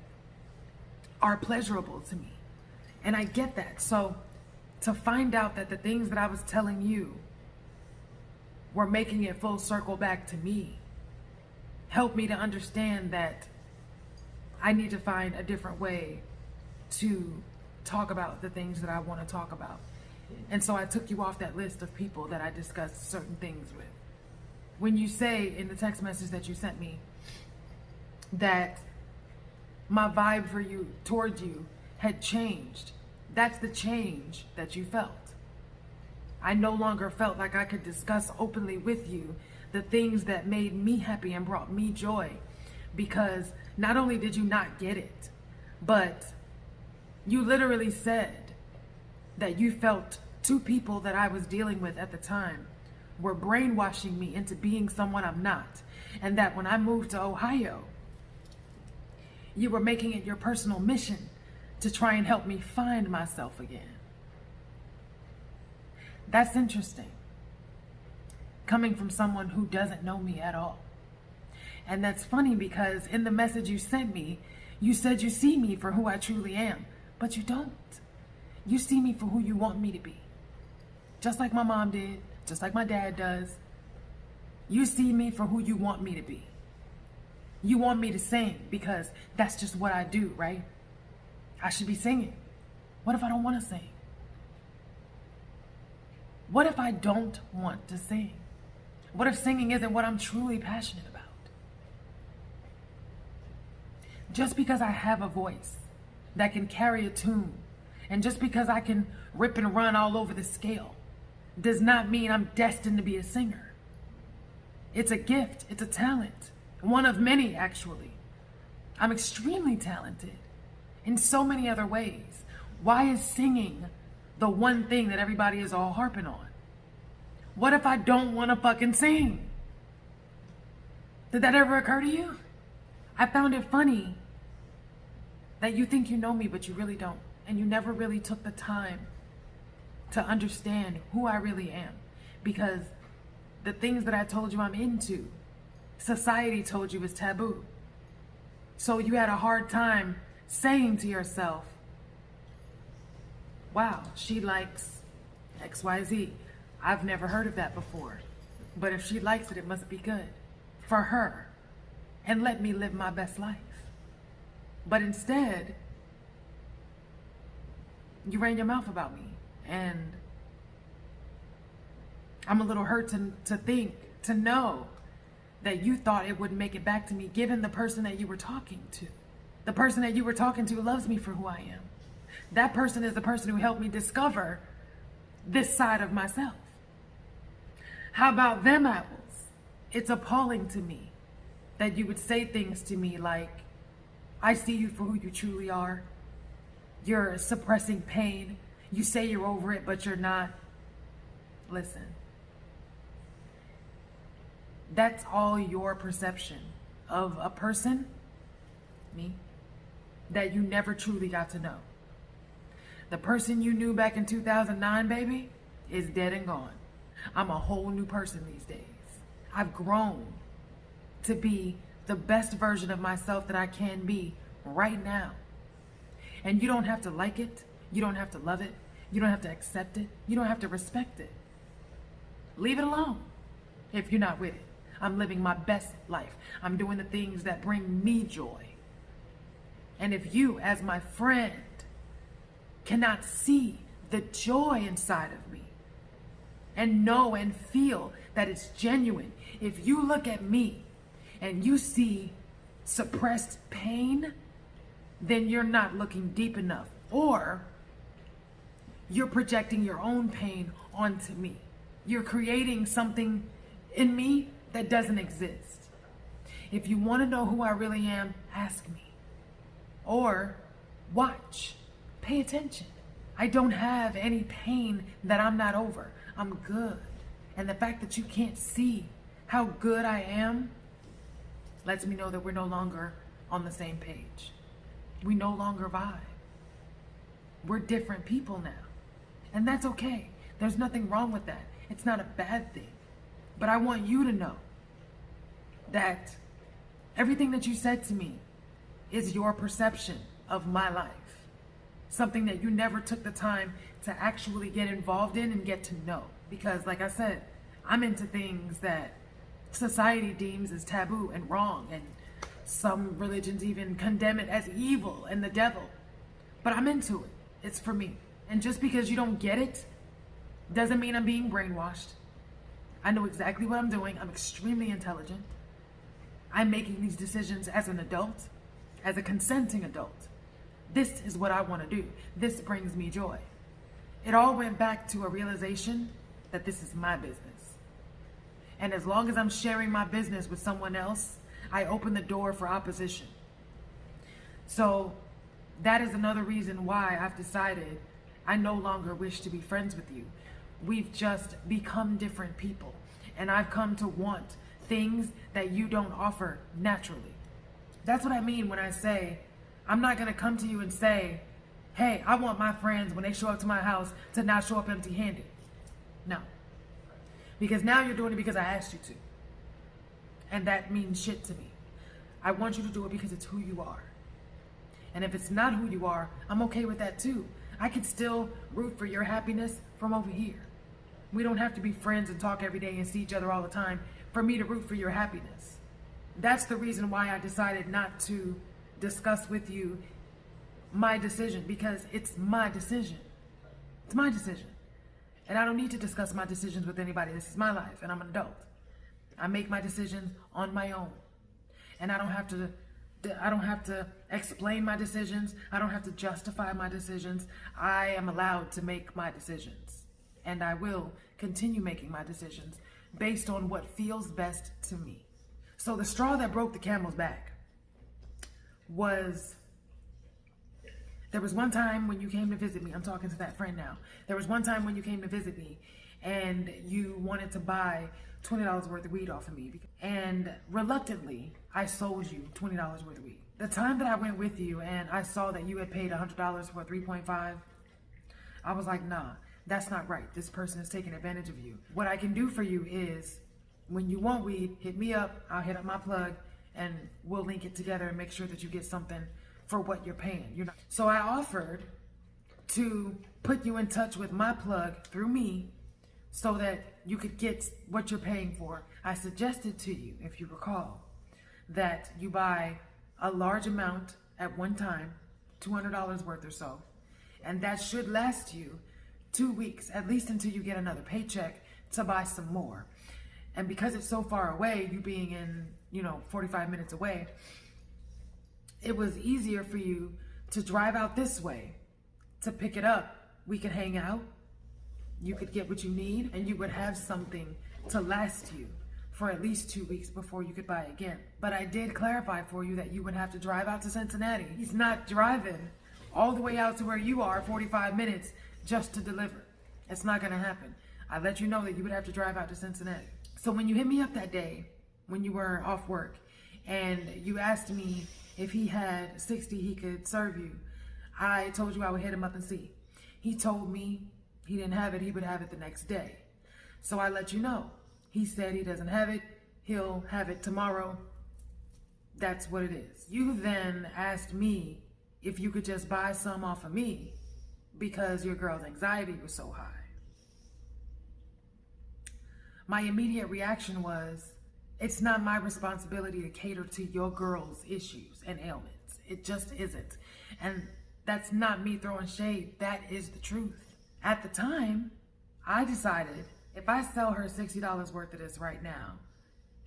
are pleasurable to me. And I get that. So to find out that the things that I was telling you were making it full circle back to me helped me to understand that I need to find a different way to talk about the things that I want to talk about. And so I took you off that list of people that I discussed certain things with. When you say in the text message that you sent me that my vibe for you, towards you, had changed, that's the change that you felt. I no longer felt like I could discuss openly with you the things that made me happy and brought me joy, because not only did you not get it, but you literally said that you felt two people that I was dealing with at the time were brainwashing me into being someone I'm not, and that when I moved to Ohio, you were making it your personal mission to try and help me find myself again. That's interesting, coming from someone who doesn't know me at all. And that's funny because in the message you sent me, you said you see me for who I truly am, but you don't. You see me for who you want me to be. Just like my mom did, just like my dad does. You see me for who you want me to be. You want me to sing because that's just what I do, right? I should be singing. What if I don't want to sing? What if I don't want to sing? What if singing isn't what I'm truly passionate about? Just because I have a voice that can carry a tune, and just because I can rip and run all over the scale, does not mean I'm destined to be a singer. It's a gift, it's a talent, one of many actually. I'm extremely talented in so many other ways. Why is singing the one thing that everybody is all harping on? What if I don't want to fucking sing? Did that ever occur to you? I found it funny that you think you know me, but you really don't. And you never really took the time to understand who I really am. Because the things that I told you I'm into, society told you is taboo. So you had a hard time saying to yourself, wow, she likes XYZ. I've never heard of that before. But if she likes it, it must be good for her. And let me live my best life. But instead, you ran your mouth about me. And I'm a little hurt to know that you thought it wouldn't make it back to me, given the person that you were talking to. The person that you were talking to loves me for who I am. That person is the person who helped me discover this side of myself. How about them apples? It's appalling to me that you would say things to me like, I see you for who you truly are. You're suppressing pain. You say you're over it, but you're not. Listen. That's all your perception of a person, me, that you never truly got to know. The person you knew back in 2009, baby, is dead and gone. I'm a whole new person these days. I've grown to be the best version of myself that I can be right now. And you don't have to like it. You don't have to love it. You don't have to accept it. You don't have to respect it. Leave it alone if you're not with it. I'm living my best life. I'm doing the things that bring me joy. And if you, as my friend, cannot see the joy inside of me and know and feel that it's genuine, if you look at me and you see suppressed pain, then you're not looking deep enough, or you're projecting your own pain onto me. You're creating something in me that doesn't exist. If you want to know who I really am, ask me. Or watch. Pay attention. I don't have any pain that I'm not over. I'm good. And the fact that you can't see how good I am lets me know that we're no longer on the same page. We no longer vibe. We're different people now. And that's okay. There's nothing wrong with that. It's not a bad thing. But I want you to know that everything that you said to me is your perception of my life. Something that you never took the time to actually get involved in and get to know. Because like I said, I'm into things that society deems as taboo and wrong, and some religions even condemn it as evil and the devil. But I'm into it. It's for me. And just because you don't get it doesn't mean I'm being brainwashed. I know exactly what I'm doing. I'm extremely intelligent. I'm making these decisions as an adult, as a consenting adult. This is what I want to do. This brings me joy. It all went back to a realization that this is my business. And as long as I'm sharing my business with someone else, I open the door for opposition. So that is another reason why I've decided I no longer wish to be friends with you. We've just become different people. And I've come to want things that you don't offer naturally. That's what I mean when I say, I'm not going to come to you and say, hey, I want my friends when they show up to my house to not show up empty-handed. No. Because now you're doing it because I asked you to. And that means shit to me. I want you to do it because it's who you are. And if it's not who you are, I'm okay with that too. I can still root for your happiness from over here. We don't have to be friends and talk every day and see each other all the time for me to root for your happiness. That's the reason why I decided not to discuss with you my decision, because it's my decision. It's my decision. And I don't need to discuss my decisions with anybody. This is my life and I'm an adult. I make my decisions on my own. And I don't have to explain my decisions. I don't have to justify my decisions. I am allowed to make my decisions. And I will continue making my decisions based on what feels best to me. So the straw that broke the camel's back was, there was one time when you came to visit me. I'm talking to that friend now. There was one time when you came to visit me and you wanted to buy $20 worth of weed off of me. And reluctantly, I sold you $20 worth of weed. The time that I went with you and I saw that you had paid $100 for 3.5, I was like, nah, That's not right. This person is taking advantage of you. What I can do for you is, when you want weed, hit me up. I'll hit up my plug and we'll link it together and make sure that you get something for what you're paying. So I offered to put you in touch with my plug through me so that you could get what you're paying for. I suggested to you, if you recall, that you buy a large amount at one time, $200 worth or so, and that should last you 2 weeks, at least until you get another paycheck to buy some more. And because it's so far away, you being in, 45 minutes away, it was easier for you to drive out this way to pick it up. We could hang out, you could get what you need, and you would have something to last you for at least 2 weeks before you could buy again. But I did clarify for you that you would have to drive out to Cincinnati. He's not driving all the way out to where you are, 45 minutes, just to deliver. It's not gonna happen. I let you know that you would have to drive out to Cincinnati. So when you hit me up that day, when you were off work, and you asked me if he had 60 he could serve you, I told you I would hit him up and see. He told me he didn't have it, he would have it the next day. So I let you know. He said he doesn't have it, he'll have it tomorrow. That's what it is. You then asked me if you could just buy some off of me because your girl's anxiety was so high. My immediate reaction was, it's not my responsibility to cater to your girl's issues and ailments. It just isn't. And that's not me throwing shade. That is the truth. At the time, I decided if I sell her $60 worth of this right now,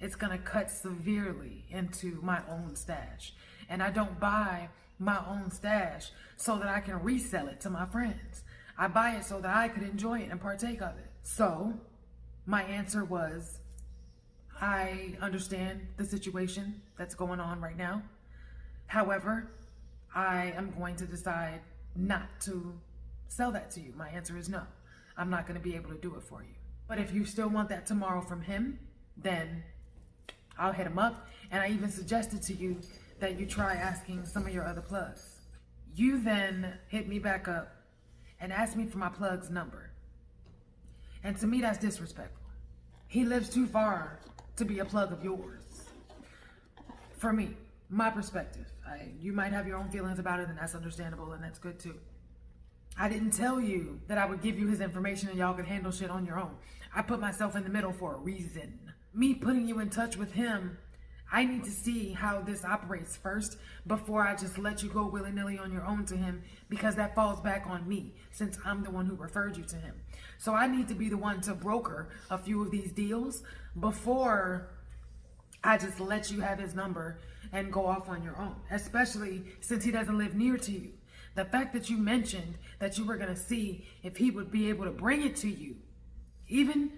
it's gonna cut severely into my own stash. And I don't buy my own stash so that I can resell it to my friends. I buy it so that I could enjoy it and partake of it. So my answer was, I understand the situation that's going on right now. However, I am going to decide not to sell that to you. My answer is no. I'm not going to be able to do it for you. But if you still want that tomorrow from him, then I'll hit him up. And I even suggested to you that you try asking some of your other plugs. You then hit me back up and asked me for my plug's number. And to me, that's disrespectful. He lives too far to be a plug of yours. For me, my perspective. You might have your own feelings about it, and that's understandable, and that's good too. I didn't tell you that I would give you his information and y'all could handle shit on your own. I put myself in the middle for a reason. Me putting you in touch with him, I need to see how this operates first before I just let you go willy-nilly on your own to him, because that falls back on me since I'm the one who referred you to him. So I need to be the one to broker a few of these deals before I just let you have his number and go off on your own, especially since he doesn't live near to you. The fact that you mentioned that you were going to see if he would be able to bring it to you, even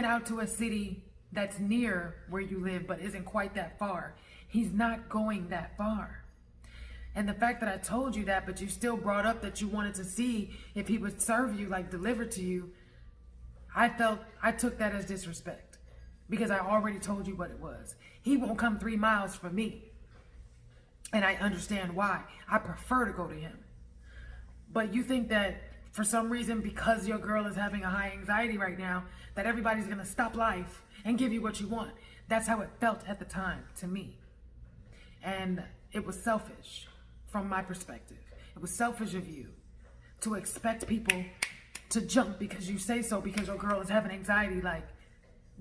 out to a city that's near where you live but isn't quite that far. He's not going that far. And the fact that I told you that, but you still brought up that you wanted to see if he would serve you, like deliver to you, I took that as disrespect because I already told you what it was. He won't come 3 miles from me. And I understand why. I prefer to go to him. But you think that for some reason, because your girl is having a high anxiety right now, that everybody's going to stop life and give you what you want. That's how it felt at the time to me. And it was selfish from my perspective. It was selfish of you to expect people to jump because you say so, because your girl is having anxiety. Like,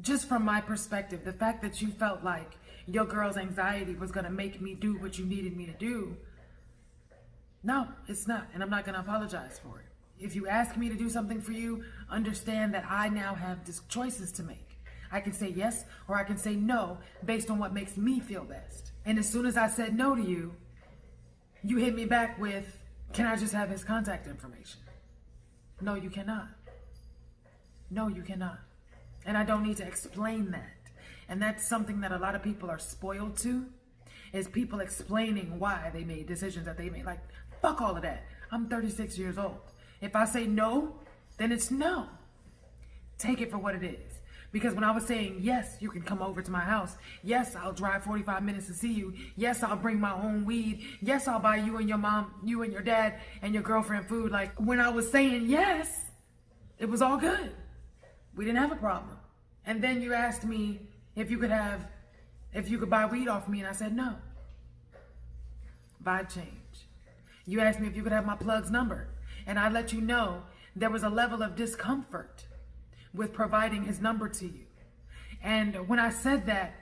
just from my perspective, the fact that you felt like your girl's anxiety was going to make me do what you needed me to do, no, it's not. And I'm not going to apologize for it. If you ask me to do something for you, understand that I now have choices to make. I can say yes or I can say no based on what makes me feel best. And as soon as I said no to you, you hit me back with, can I just have his contact information? No, you cannot. No, you cannot. And I don't need to explain that. And that's something that a lot of people are spoiled to, is people explaining why they made decisions that they made. Like, fuck all of that. I'm 36 years old. If I say no, then it's no. Take it for what it is. Because when I was saying, yes, you can come over to my house. Yes, I'll drive 45 minutes to see you. Yes, I'll bring my own weed. Yes, I'll buy you and your mom, you and your dad and your girlfriend food. Like, when I was saying yes, It was all good. We didn't have a problem. And then you asked me if you could buy weed off me, and I said no. Vibe change. You asked me if you could have my plug's number, and I let you know there was a level of discomfort with providing his number to you. And when I said that,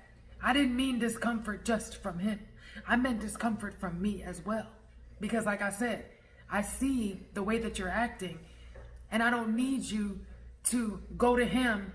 I didn't mean discomfort just from him. I meant discomfort from me as well. Because like I said, I see the way that you're acting, and I don't need you to go to him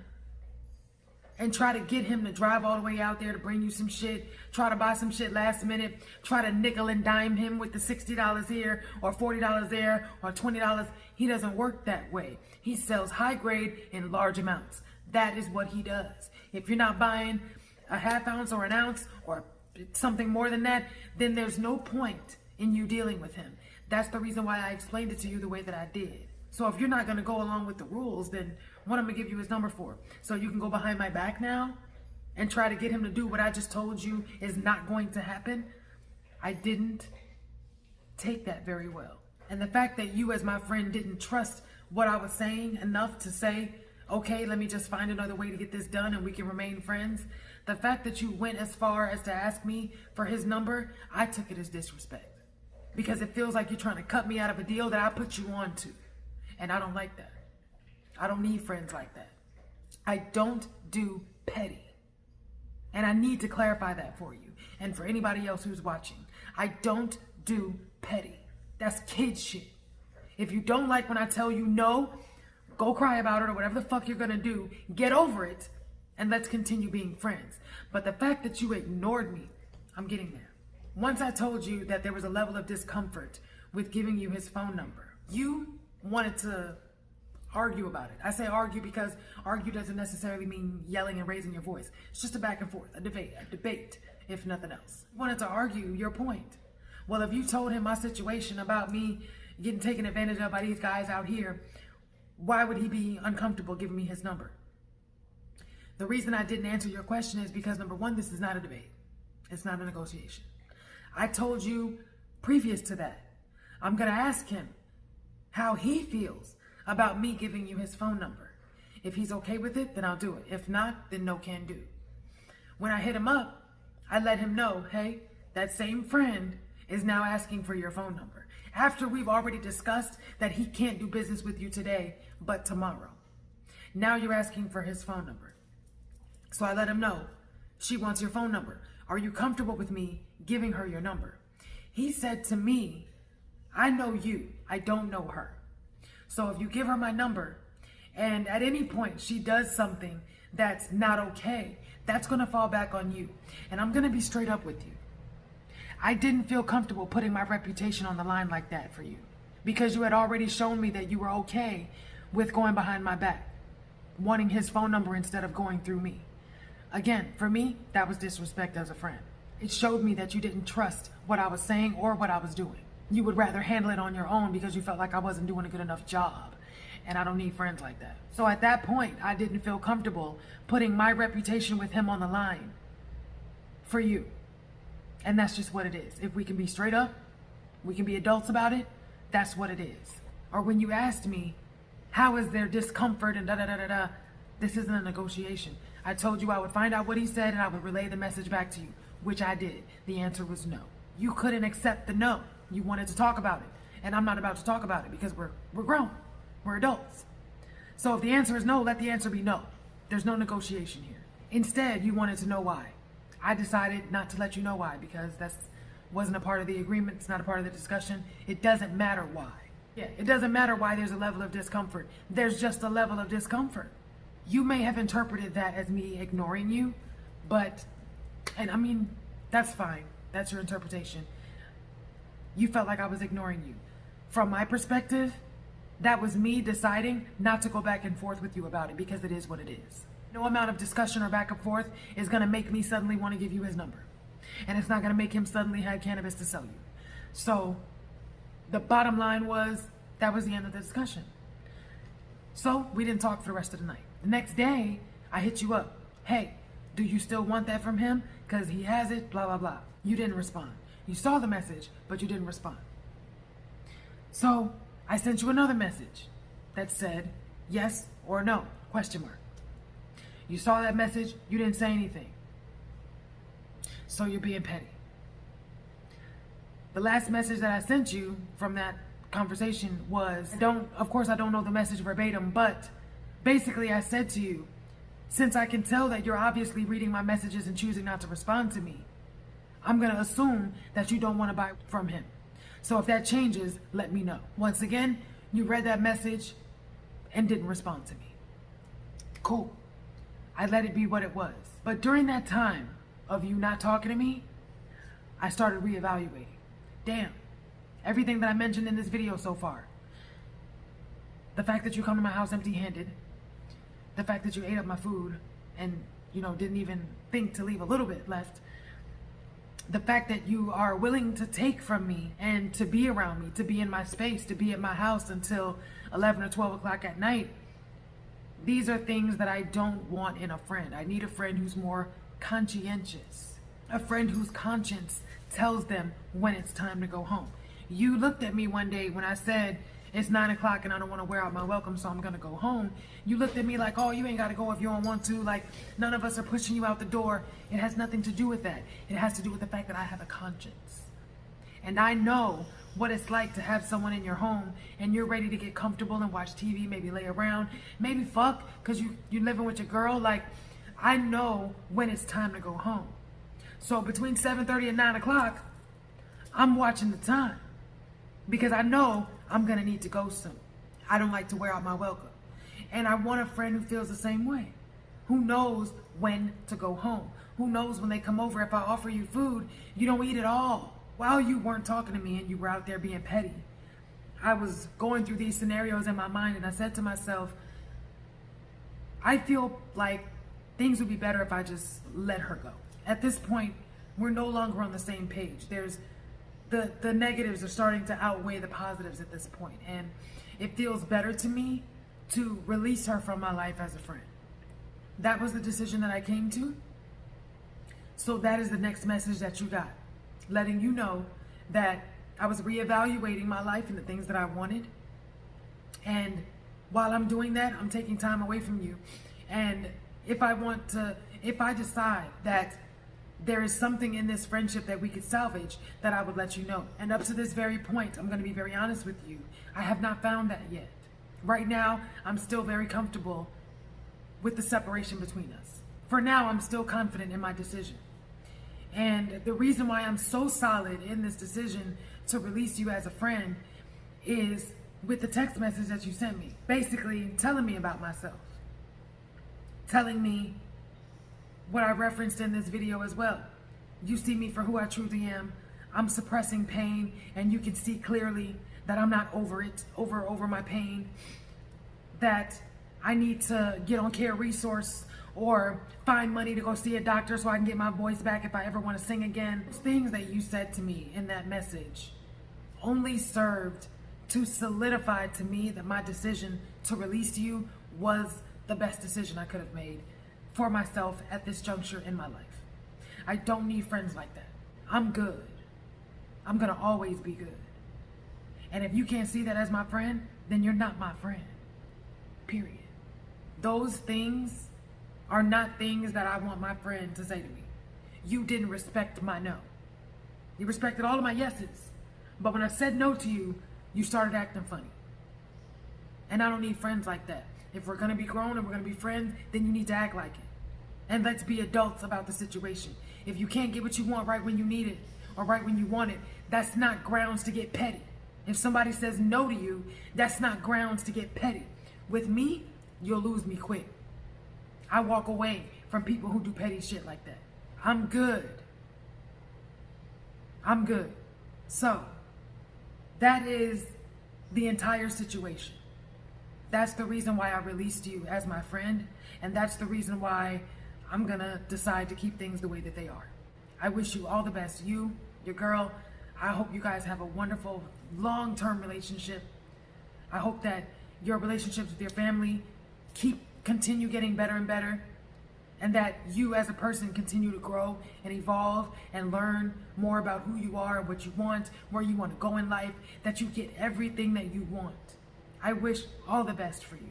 and try to get him to drive all the way out there to bring you some shit, try to buy some shit last minute, try to nickel and dime him with the $60 here or $40 there or $20. He doesn't work that way. He sells high grade in large amounts. That is what he does. If you're not buying a half ounce or an ounce or something more than that, then there's no point in you dealing with him. That's the reason why I explained it to you the way that I did. So if you're not going to go along with the rules, then what I'm going to give you his number for? So you can go behind my back now and try to get him to do what I just told you is not going to happen? I didn't take that very well. And the fact that you as my friend didn't trust what I was saying enough to say, okay, let me just find another way to get this done and we can remain friends. The fact that you went as far as to ask me for his number, I took it as disrespect. Because it feels like you're trying to cut me out of a deal that I put you on to. And I don't like that. I don't need friends like that. I don't do petty. And I need to clarify that for you. And for anybody else who's watching. I don't do petty. That's kid shit. If you don't like when I tell you no, go cry about it or whatever the fuck you're gonna do. Get over it and let's continue being friends. But the fact that you ignored me, I'm getting there. Once I told you that there was a level of discomfort with giving you his phone number, you wanted to argue about it. I say argue because argue doesn't necessarily mean yelling and raising your voice. It's just a back and forth, a debate, if nothing else. You wanted to argue your point. Well, if you told him my situation about me getting taken advantage of by these guys out here, why would he be uncomfortable giving me his number? The reason I didn't answer your question is because, number one, this is not a debate. It's not a negotiation. I told you previous to that, I'm going to ask him how he feels about me giving you his phone number. If he's okay with it, then I'll do it. If not, then no can do. When I hit him up, I let him know, hey, that same friend is now asking for your phone number. After we've already discussed that he can't do business with you today, but tomorrow. Now you're asking for his phone number. So I let him know, she wants your phone number. Are you comfortable with me giving her your number? He said to me, I know you, I don't know her. So if you give her my number and at any point she does something that's not okay, that's gonna fall back on you. And I'm gonna be straight up with you. I didn't feel comfortable putting my reputation on the line like that for you because you had already shown me that you were okay with going behind my back, wanting his phone number instead of going through me. Again, for me, that was disrespect as a friend. It showed me that you didn't trust what I was saying or what I was doing. You would rather handle it on your own because you felt like I wasn't doing a good enough job. And I don't need friends like that. So at that point, I didn't feel comfortable putting my reputation with him on the line for you. And that's just what it is. If we can be straight up, we can be adults about it, that's what it is. Or when you asked me, how is there discomfort and da-da-da-da-da, this isn't a negotiation. I told you I would find out what he said and I would relay the message back to you, which I did. The answer was no. You couldn't accept the no. You wanted to talk about it. And I'm not about to talk about it because we're grown. We're adults. So if the answer is no, let the answer be no. There's no negotiation here. Instead, you wanted to know why. I decided not to let you know why because that wasn't a part of the agreement. It's not a part of the discussion. It doesn't matter why. Yeah, it doesn't matter why there's a level of discomfort. There's just a level of discomfort. You may have interpreted that as me ignoring you, and I mean, that's fine. That's your interpretation. You felt like I was ignoring you. From my perspective, that was me deciding not to go back and forth with you about it because it is what it is. No amount of discussion or back and forth is going to make me suddenly want to give you his number. And it's not going to make him suddenly have cannabis to sell you. So the bottom line was, that was the end of the discussion. So we didn't talk for the rest of the night. The next day, I hit you up. Hey, do you still want that from him? Because he has it, blah, blah, blah. You didn't respond. You saw the message, but you didn't respond. So I sent you another message that said, Yes or no? Question mark. You saw that message, you didn't say anything. So you're being petty. The last message that I sent you from that conversation was, of course I don't know the message verbatim, but basically I said to you, since I can tell that you're obviously reading my messages and choosing not to respond to me, I'm going to assume that you don't want to buy from him. So if that changes, let me know. Once again, you read that message and didn't respond to me. Cool. I let it be what it was. But during that time of you not talking to me, I started reevaluating. Damn, everything that I mentioned in this video so far. The fact that you come to my house empty-handed, the fact that you ate up my food and, didn't even think to leave a little bit left, the fact that you are willing to take from me and to be around me, to be in my space, to be at my house until 11 or 12 o'clock at night. These are things that I don't want in a friend. I need a friend who's more conscientious, a friend whose conscience tells them when it's time to go home. You looked at me one day when I said, it's 9 o'clock and I don't want to wear out my welcome, so I'm going to go home. You looked at me like, oh, you ain't got to go if you don't want to. Like, none of us are pushing you out the door. It has nothing to do with that. It has to do with the fact that I have a conscience. And I know what it's like to have someone in your home and you're ready to get comfortable and watch TV, maybe lay around, maybe fuck because you're living with your girl. Like, I know when it's time to go home. So between 7:30 and 9 o'clock, I'm watching the time because I know I'm going to need to go soon. I don't like to wear out my welcome. And I want a friend who feels the same way, who knows when to go home, who knows when they come over, if I offer you food, you don't eat it all. While you weren't talking to me and you were out there being petty, I was going through these scenarios in my mind and I said to myself, I feel like things would be better if I just let her go. At this point, we're no longer on the same page. There's the negatives are starting to outweigh the positives at this point, and it feels better to me to release her from my life as a friend. That was the decision that I came to. So that is the next message that you got, letting you know that I was reevaluating my life and the things that I wanted. And while I'm doing that, I'm taking time away from you. And if I decide that there is something in this friendship that we could salvage, that I would let you know. And up to this very point, I'm going to be very honest with you, I have not found that yet. Right now, I'm still very comfortable with the separation between us. For now, I'm still confident in my decision. And the reason why I'm so solid in this decision to release you as a friend is with the text message that you sent me, basically telling me about myself, telling me what I referenced in this video as well. You see me for who I truly am. I'm suppressing pain, and you can see clearly that I'm not over it, over my pain, that I need to get on Care Resource or find money to go see a doctor so I can get my voice back if I ever want to sing again. Those things that you said to me in that message only served to solidify to me that my decision to release you was the best decision I could have made for myself at this juncture in my life. I don't need friends like that. I'm good. I'm gonna always be good. And if you can't see that as my friend, then you're not my friend. Period. Those things are not things that I want my friend to say to me. You didn't respect my no. You respected all of my yeses. But when I said no to you, you started acting funny. And I don't need friends like that. If we're gonna be grown and we're gonna be friends, then you need to act like it. And let's be adults about the situation. If you can't get what you want right when you need it, or right when you want it, that's not grounds to get petty. If somebody says no to you, that's not grounds to get petty. With me, you'll lose me quick. I walk away from people who do petty shit like that. I'm good. I'm good. So, that is the entire situation. That's the reason why I released you as my friend, and that's the reason why I'm gonna decide to keep things the way that they are. I wish you all the best. You, your girl, I hope you guys have a wonderful, long-term relationship. I hope that your relationships with your family continue getting better and better, and that you as a person continue to grow and evolve and learn more about who you are, what you want, where you want to go in life, that you get everything that you want. I wish all the best for you.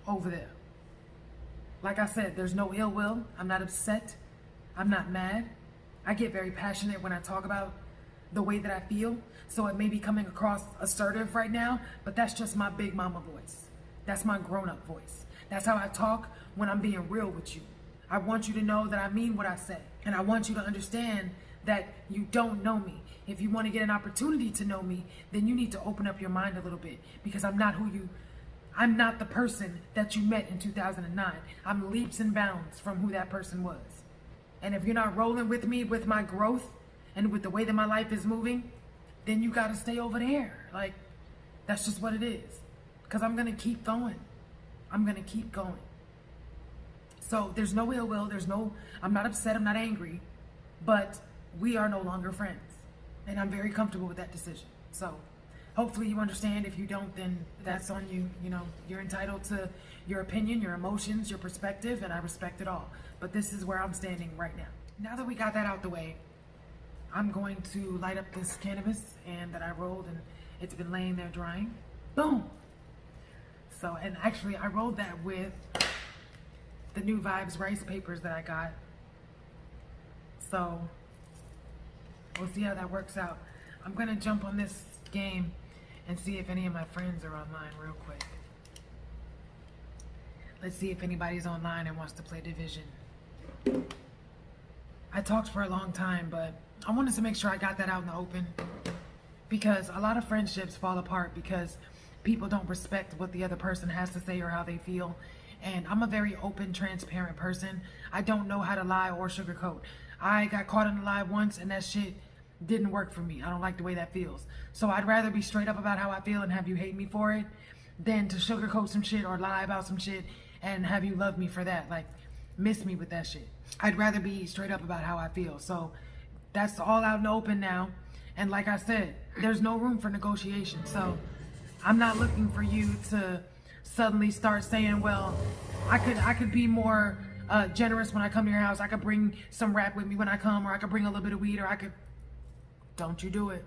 over there. Like I said, there's no ill will. I'm not upset. I'm not mad. I get very passionate when I talk about the way that I feel. So it may be coming across assertive right now, but that's just my big mama voice. That's my grown-up voice. That's how I talk when I'm being real with you. I want you to know that I mean what I say. And I want you to understand that you don't know me. If you want to get an opportunity to know me, then you need to open up your mind a little bit, because I'm not the person that you met in 2009. I'm leaps and bounds from who that person was. And if you're not rolling with me, with my growth, and with the way that my life is moving, then you gotta stay over there. Like, that's just what it is. Because I'm gonna keep going. I'm gonna keep going. So there's no ill will, I'm not upset, I'm not angry, but we are no longer friends. And I'm very comfortable with that decision. So hopefully you understand. If you don't, then that's on you. You know, you're entitled to your opinion, your emotions, your perspective, and I respect it all. But this is where I'm standing right now. Now that we got that out the way, I'm going to light up this cannabis and that I rolled, and it's been laying there drying. Boom! So, and actually I rolled that with the New Vibes rice papers that I got. So we'll see how that works out. I'm gonna jump on this game and see if any of my friends are online real quick. Let's see if anybody's online and wants to play Division. I talked for a long time, but I wanted to make sure I got that out in the open, because a lot of friendships fall apart because people don't respect what the other person has to say or how they feel. And I'm a very open, transparent person. I don't know how to lie or sugarcoat. I got caught in a lie once, and that shit didn't work for me. I don't like the way that feels. So I'd rather be straight up about how I feel and have you hate me for it than to sugarcoat some shit or lie about some shit and have you love me for that. Like, miss me with that shit. I'd rather be straight up about how I feel. So that's all out in the open now. And like I said, there's no room for negotiation. So I'm not looking for you to suddenly start saying, well, I could be more generous when I come to your house. I could bring some rap with me when I come, or I could bring a little bit of weed, or I could... Don't you do it.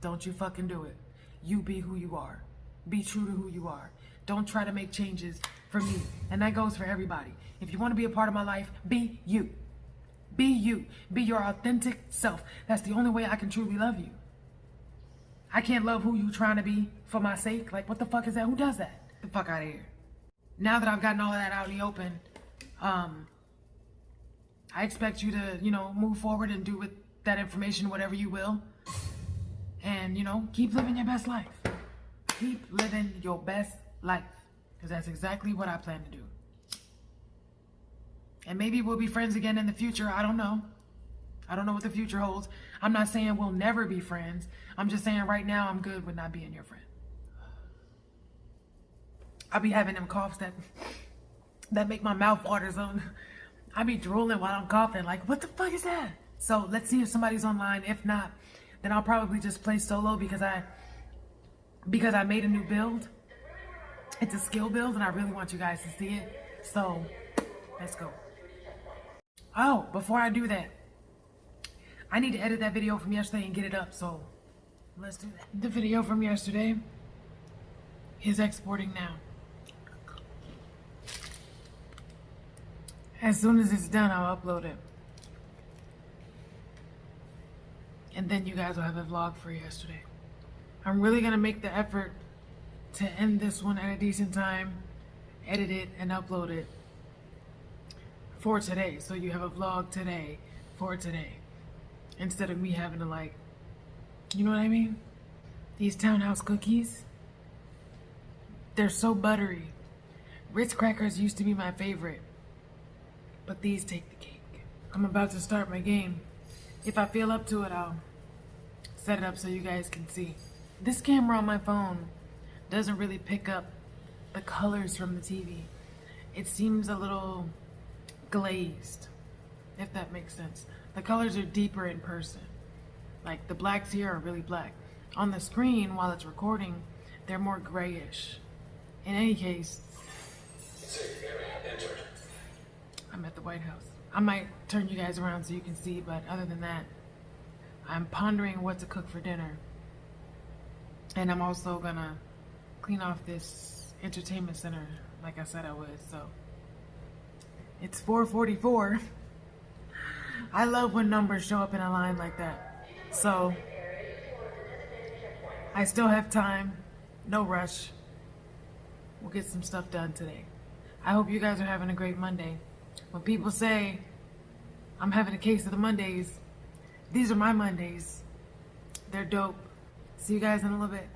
Don't you fucking do it. You be who you are. Be true to who you are. Don't try to make changes for me. And that goes for everybody. If you want to be a part of my life, be you. Be you. Be your authentic self. That's the only way I can truly love you. I can't love who you trying to be for my sake. Like, what the fuck is that? Who does that? Get the fuck out of here. Now that I've gotten all of that out in the open, I expect you to, move forward and do with that information whatever you will. And, keep living your best life. Keep living your best life. Because that's exactly what I plan to do. And maybe we'll be friends again in the future. I don't know. I don't know what the future holds. I'm not saying we'll never be friends. I'm just saying right now I'm good with not being your friend. I'll be having them coughs that make my mouth water. So I be drooling while I'm coughing. Like, what the fuck is that? So let's see if somebody's online. If not, then I'll probably just play solo because I made a new build. It's a skill build and I really want you guys to see it. So let's go. Oh, before I do that, I need to edit that video from yesterday and get it up. So let's do that. The video from yesterday is exporting now. As soon as it's done, I'll upload it. And then you guys will have a vlog for yesterday. I'm really gonna make the effort to end this one at a decent time, edit it, and upload it for today. So you have a vlog today for today. Instead of me having to you know what I mean? These townhouse cookies, they're so buttery. Ritz crackers used to be my favorite, but these take the cake. I'm about to start my game. If I feel up to it, I'll set it up so you guys can see. This camera on my phone doesn't really pick up the colors from the TV. It seems a little glazed, if that makes sense. The colors are deeper in person. Like, the blacks here are really black. On the screen, while it's recording, they're more grayish. In any case, I'm at the White House. I might turn you guys around so you can see, but other than that, I'm pondering what to cook for dinner. And I'm also gonna clean off this entertainment center like I said I would. So it's 4:44. I love when numbers show up in a line like that. So I still have time, no rush. We'll get some stuff done today. I hope you guys are having a great Monday. When people say I'm having a case of the Mondays, these are my Mondays. They're dope. See you guys in a little bit.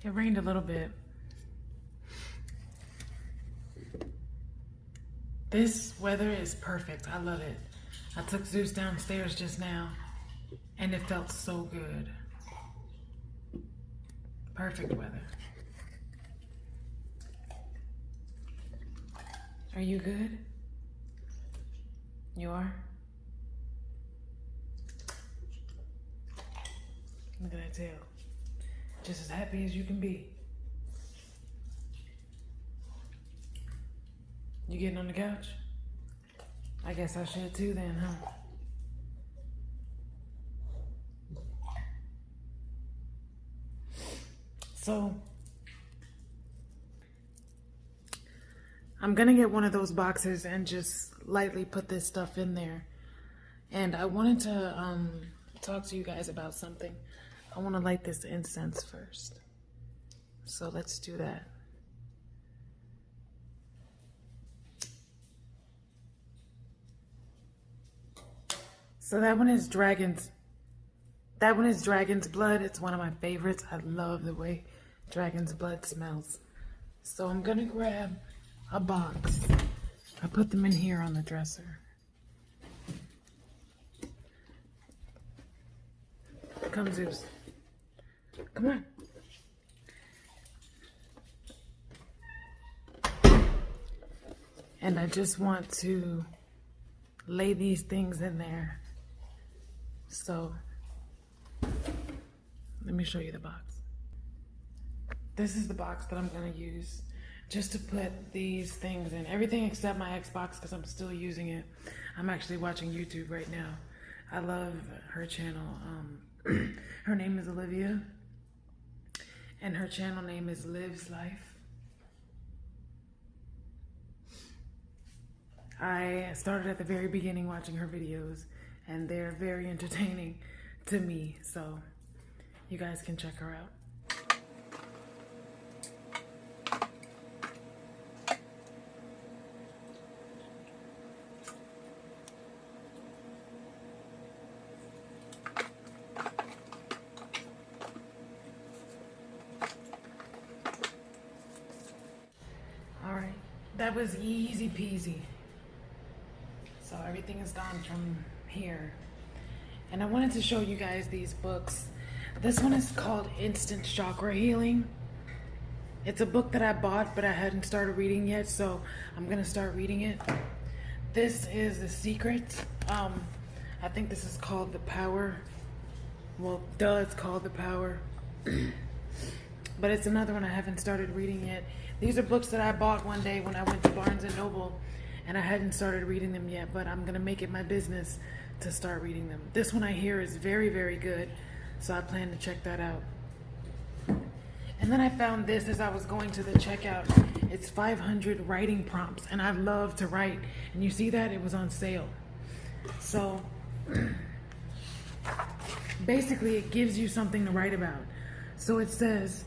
It rained a little bit. This weather is perfect. I love it. I took Zeus downstairs just now and it felt so good. Perfect weather. Are you good? You are? Look at that tail. Just as happy as you can be. You getting on the couch? I guess I should too then, huh? So, I'm gonna get one of those boxes and just lightly put this stuff in there. And I wanted to talk to you guys about something. I want to light this incense first. So let's do that. So that one is dragon's blood. It's one of my favorites. I love the way dragon's blood smells. So I'm gonna grab a box. I put them in here on the dresser. Come, Zeus. Come on. And I just want to lay these things in there. So, let me show you the box. This is the box that I'm gonna use just to put these things in. Everything except my Xbox, because I'm still using it. I'm actually watching YouTube right now. I love her channel. Her name is Olivia, and her channel name is Lives Life. I started at the very beginning watching her videos, and they're very entertaining to me, so you guys can check her out. That was easy peasy. So everything is gone from here. And I wanted to show you guys these books. This one is called Instant Chakra Healing. It's a book that I bought, but I hadn't started reading yet, so I'm gonna start reading it. This is The Secret. I think this is called The Power. Well, it's called The Power. But it's another one I haven't started reading yet. These are books that I bought one day when I went to Barnes & Noble, and I hadn't started reading them yet, but I'm gonna make it my business to start reading them. This one I hear is very, very good, so I plan to check that out. And then I found this as I was going to the checkout. It's 500 writing prompts, and I love to write. And you see that? It was on sale. So, basically it gives you something to write about. So it says,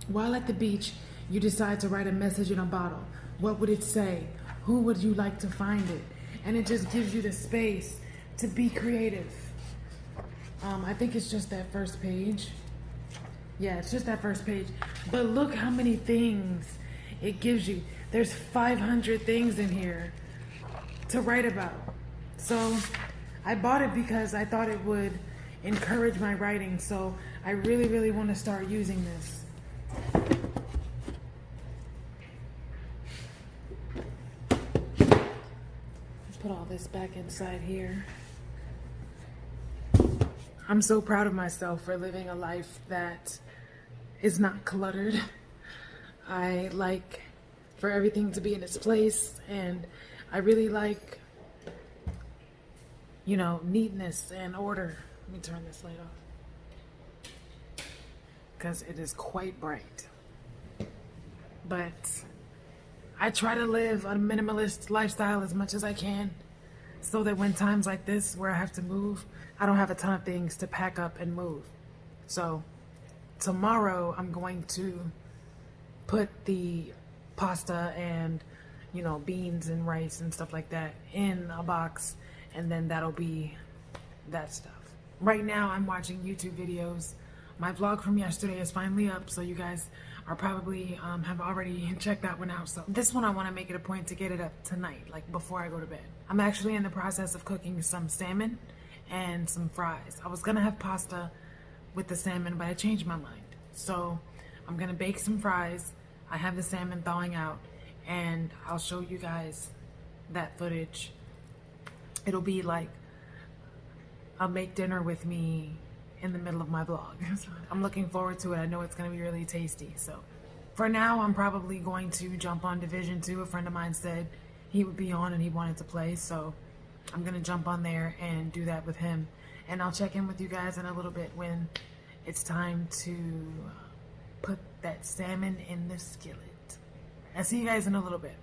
while at the beach, you decide to write a message in a bottle. What would it say? Who would you like to find it? And it just gives you the space to be creative. I think it's just that first page. Yeah, it's just that first page. But look how many things it gives you. There's 500 things in here to write about. So I bought it because I thought it would encourage my writing. So I really, really want to start using this. Put all this back inside here. I'm so proud of myself for living a life that is not cluttered. I like for everything to be in its place. And I really like, you know, neatness and order. Let me turn this light off because it is quite bright. But I try to live a minimalist lifestyle as much as I can, so that when times like this where I have to move, I don't have a ton of things to pack up and move. So tomorrow I'm going to put the pasta and, you know, beans and rice and stuff like that in a box, and then that'll be that stuff. Right now I'm watching YouTube videos. My vlog from yesterday is finally up, so you guys are probably have already checked that one out. So this one I want to make it a point to get it up tonight, like before I go to bed. I'm actually in the process of cooking some salmon and some fries. I was gonna have pasta with the salmon, but I changed my mind. So I'm gonna bake some fries. I have the salmon thawing out, and I'll show you guys that footage. It'll be like a make dinner with me in the middle of my vlog. I'm looking forward to it. I know it's gonna be really tasty. So for now, I'm probably going to jump on Division 2. A friend of mine said he would be on and he wanted to play, so I'm gonna jump on there and do that with him. And I'll check in with you guys in a little bit when it's time to put that salmon in the skillet. I'll see you guys in a little bit.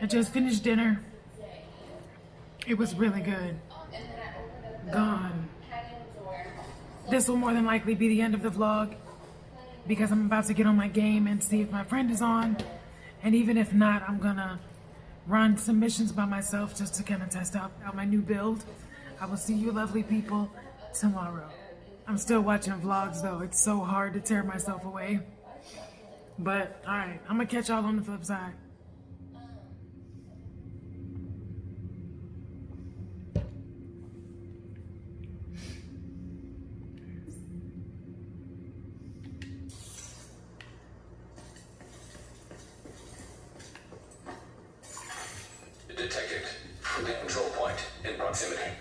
I just finished dinner. It was really good. Gone. This will more than likely be the end of the vlog because I'm about to get on my game and see if my friend is on. And even if not, I'm gonna run some missions by myself just to kind of test out my new build. I will see you lovely people tomorrow. I'm still watching vlogs though. It's so hard to tear myself away. But all right, I'm gonna catch y'all on the flip side. Detected. The control point in proximity.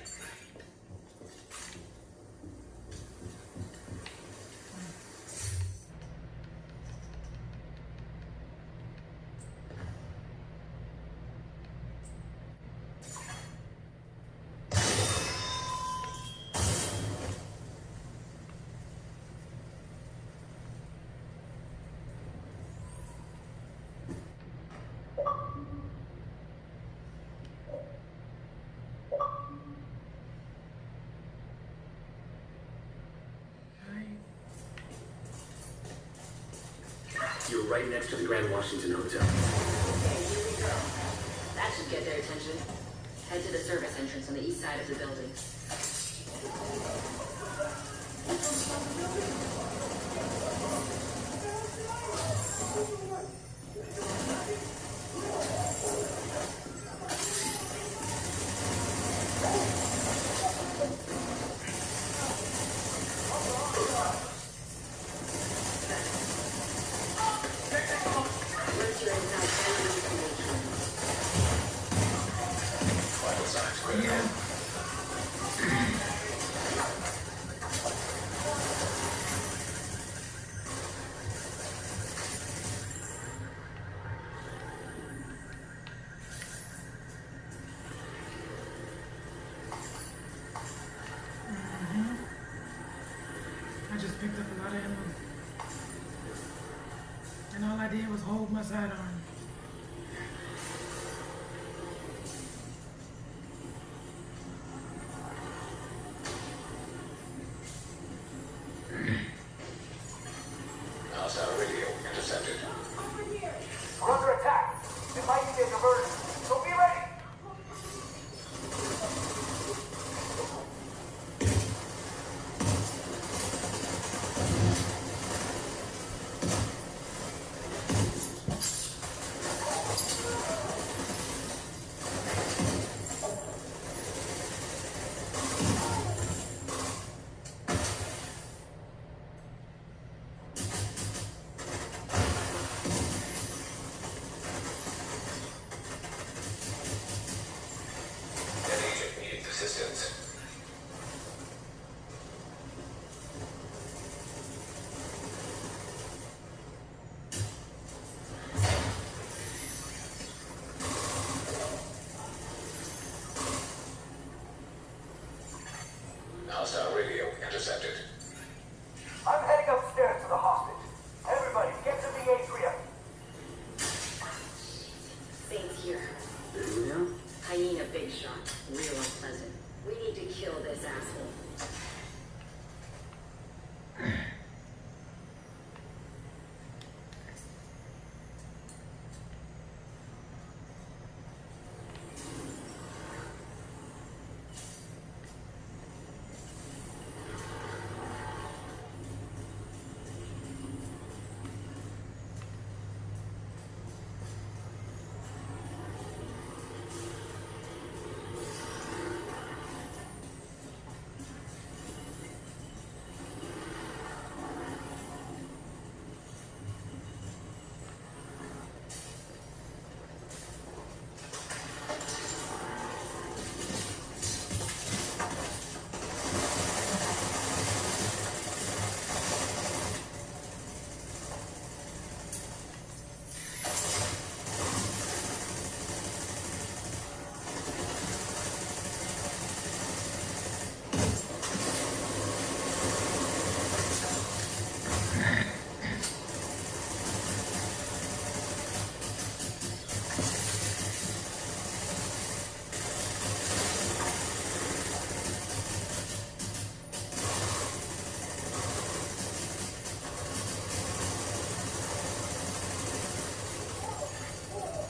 You're right next to the Grand Washington Hotel. Okay, here we go. That should get their attention. Head to the service entrance on the east side of the building. Once you're inside, send me information. Vital signs critical. I just picked up a lot of ammo. And all I did was hold my sidearm. Hostile radio intercepted. We're under attack. It might be a diversion, so be ready. An agent needs assistance. Hostile radio intercepted. I'm heading upstairs to the hostage. Everybody, get to the atrium. Saints here. Yeah? Hyena big shot. Real unpleasant. We need to kill this asshole.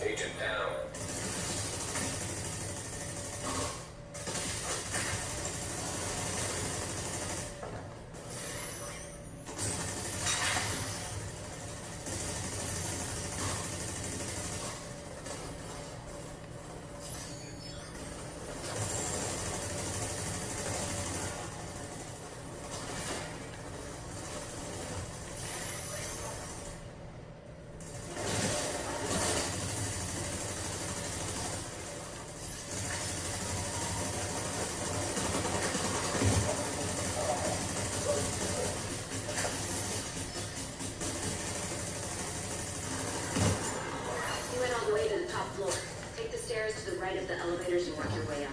Agent down. You went all the way to the top floor. Take the stairs to the right of the elevators and work your way up.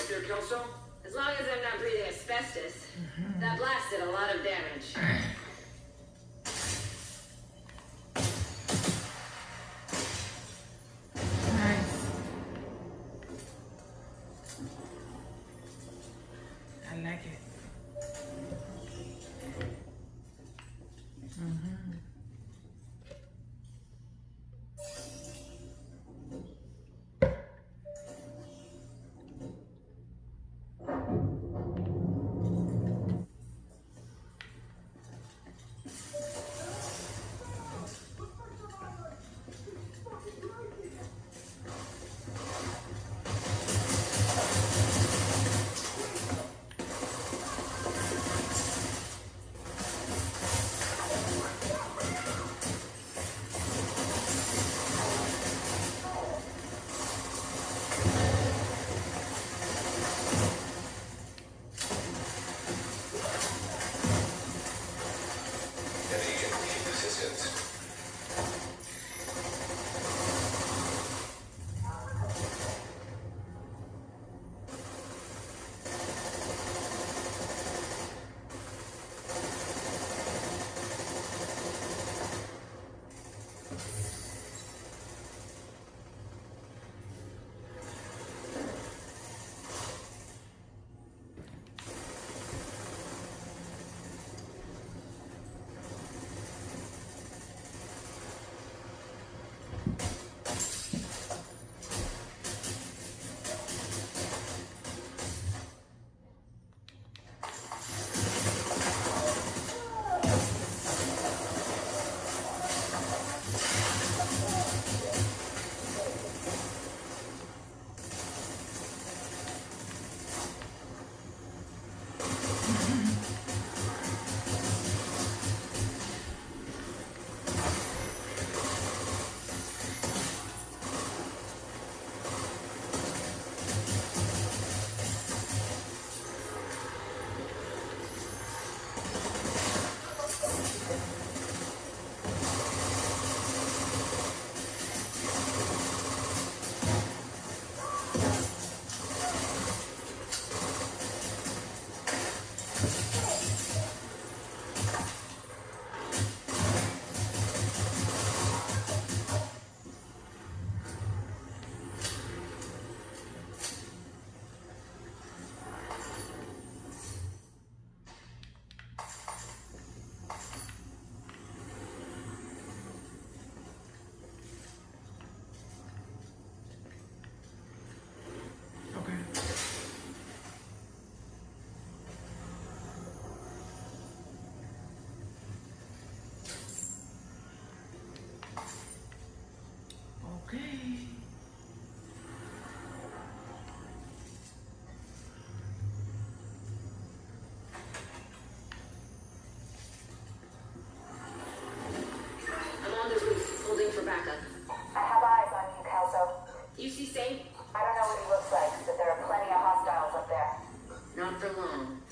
up there, Kelso? As long as I'm not breathing asbestos. That blast did a lot of damage. Nice. I like it. An agent needs assistance. Okay. I'm on the roof, holding for backup. I have eyes on you, Kelso. You see safe? I don't know what he looks like, but there are plenty of hostiles up there. Not for long.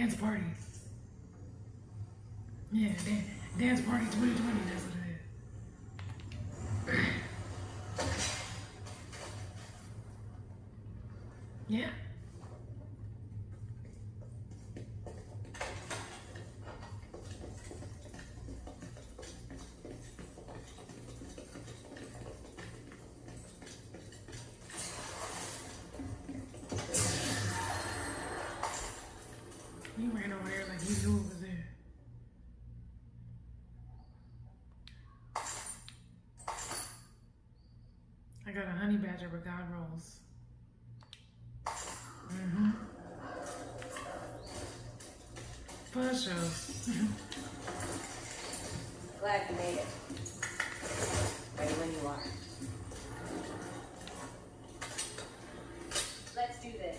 Dance party. Yeah, dance party 2020, that's what it is. Yeah. He ran over there like he knew it was there. I got a honey badger with God rolls. For sure. Glad you made it. Ready when you are. Let's do this.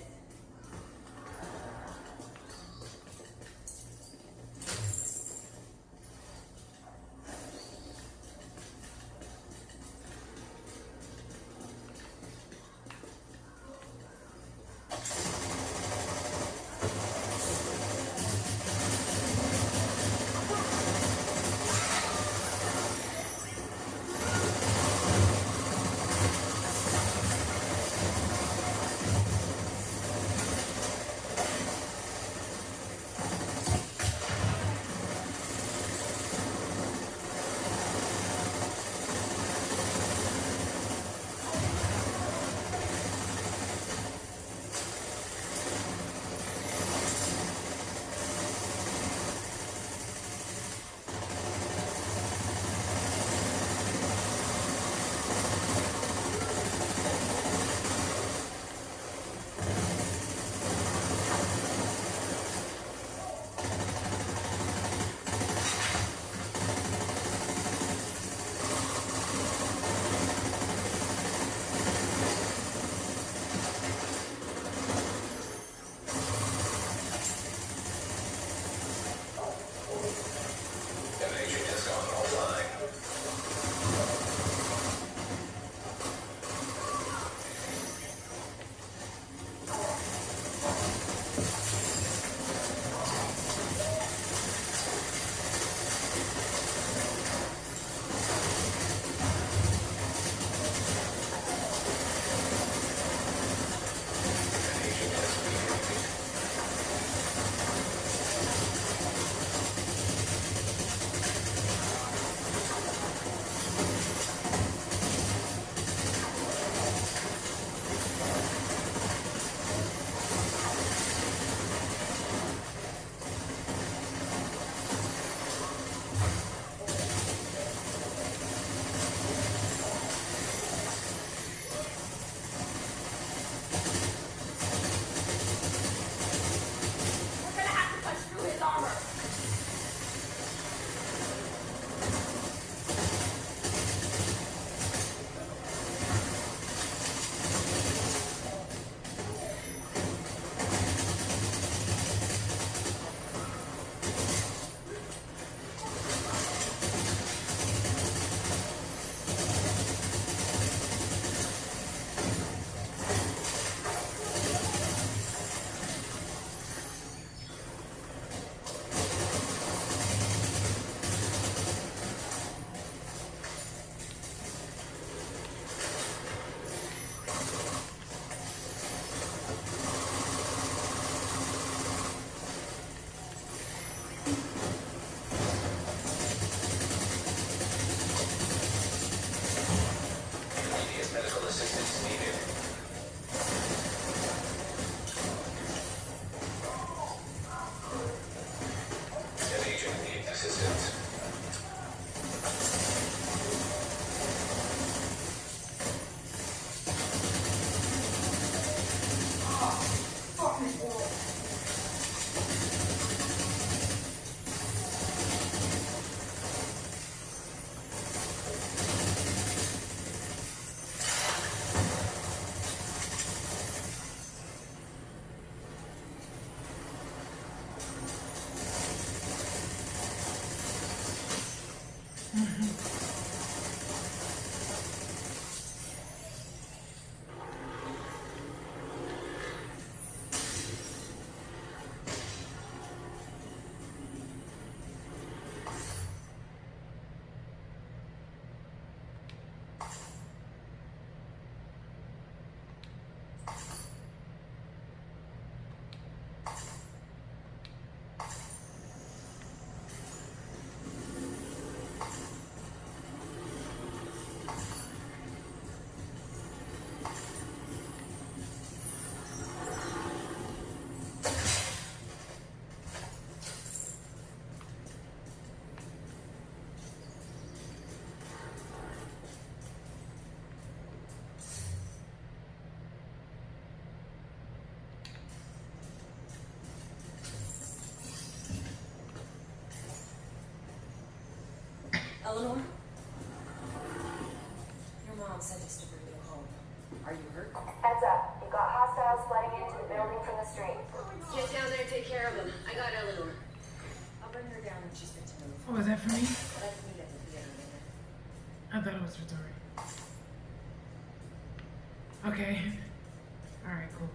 Eleanor? Your mom sent us to bring you home. Are you hurt? Heads up. You got hostiles flooding into the building from the street. Get down there and take care of them. I got Eleanor. I'll bring her down when she's fit to move. Oh, is that for me? Let's meet at the theater later. I thought it was for Tori. Okay. Alright, cool.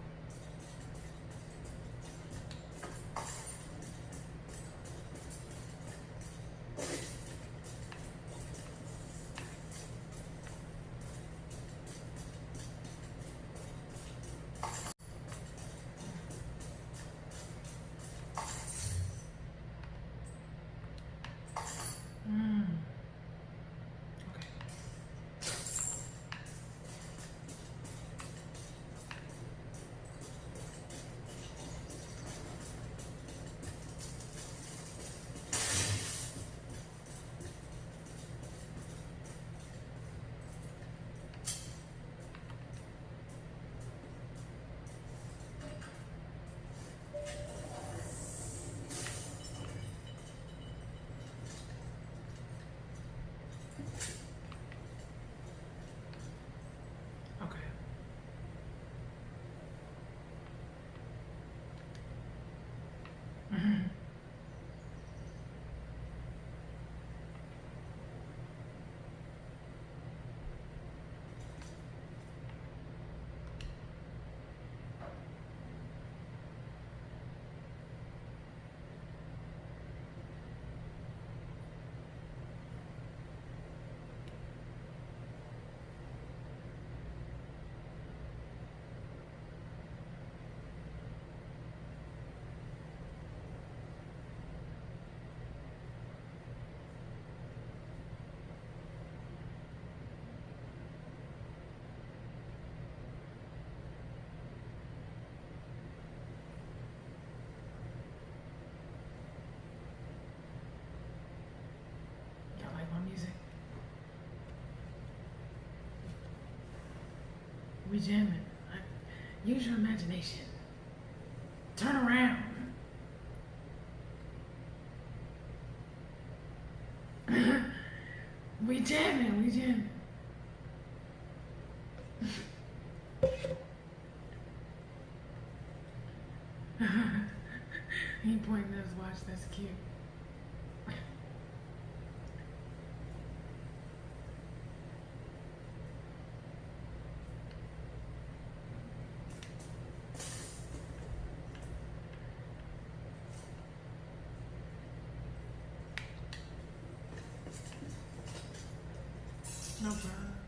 Okay. Okay. Y'all like my music? We jamming. Use your imagination. Turn around. We jamming. We jamming. He pointing at his watch. That's cute. No problem.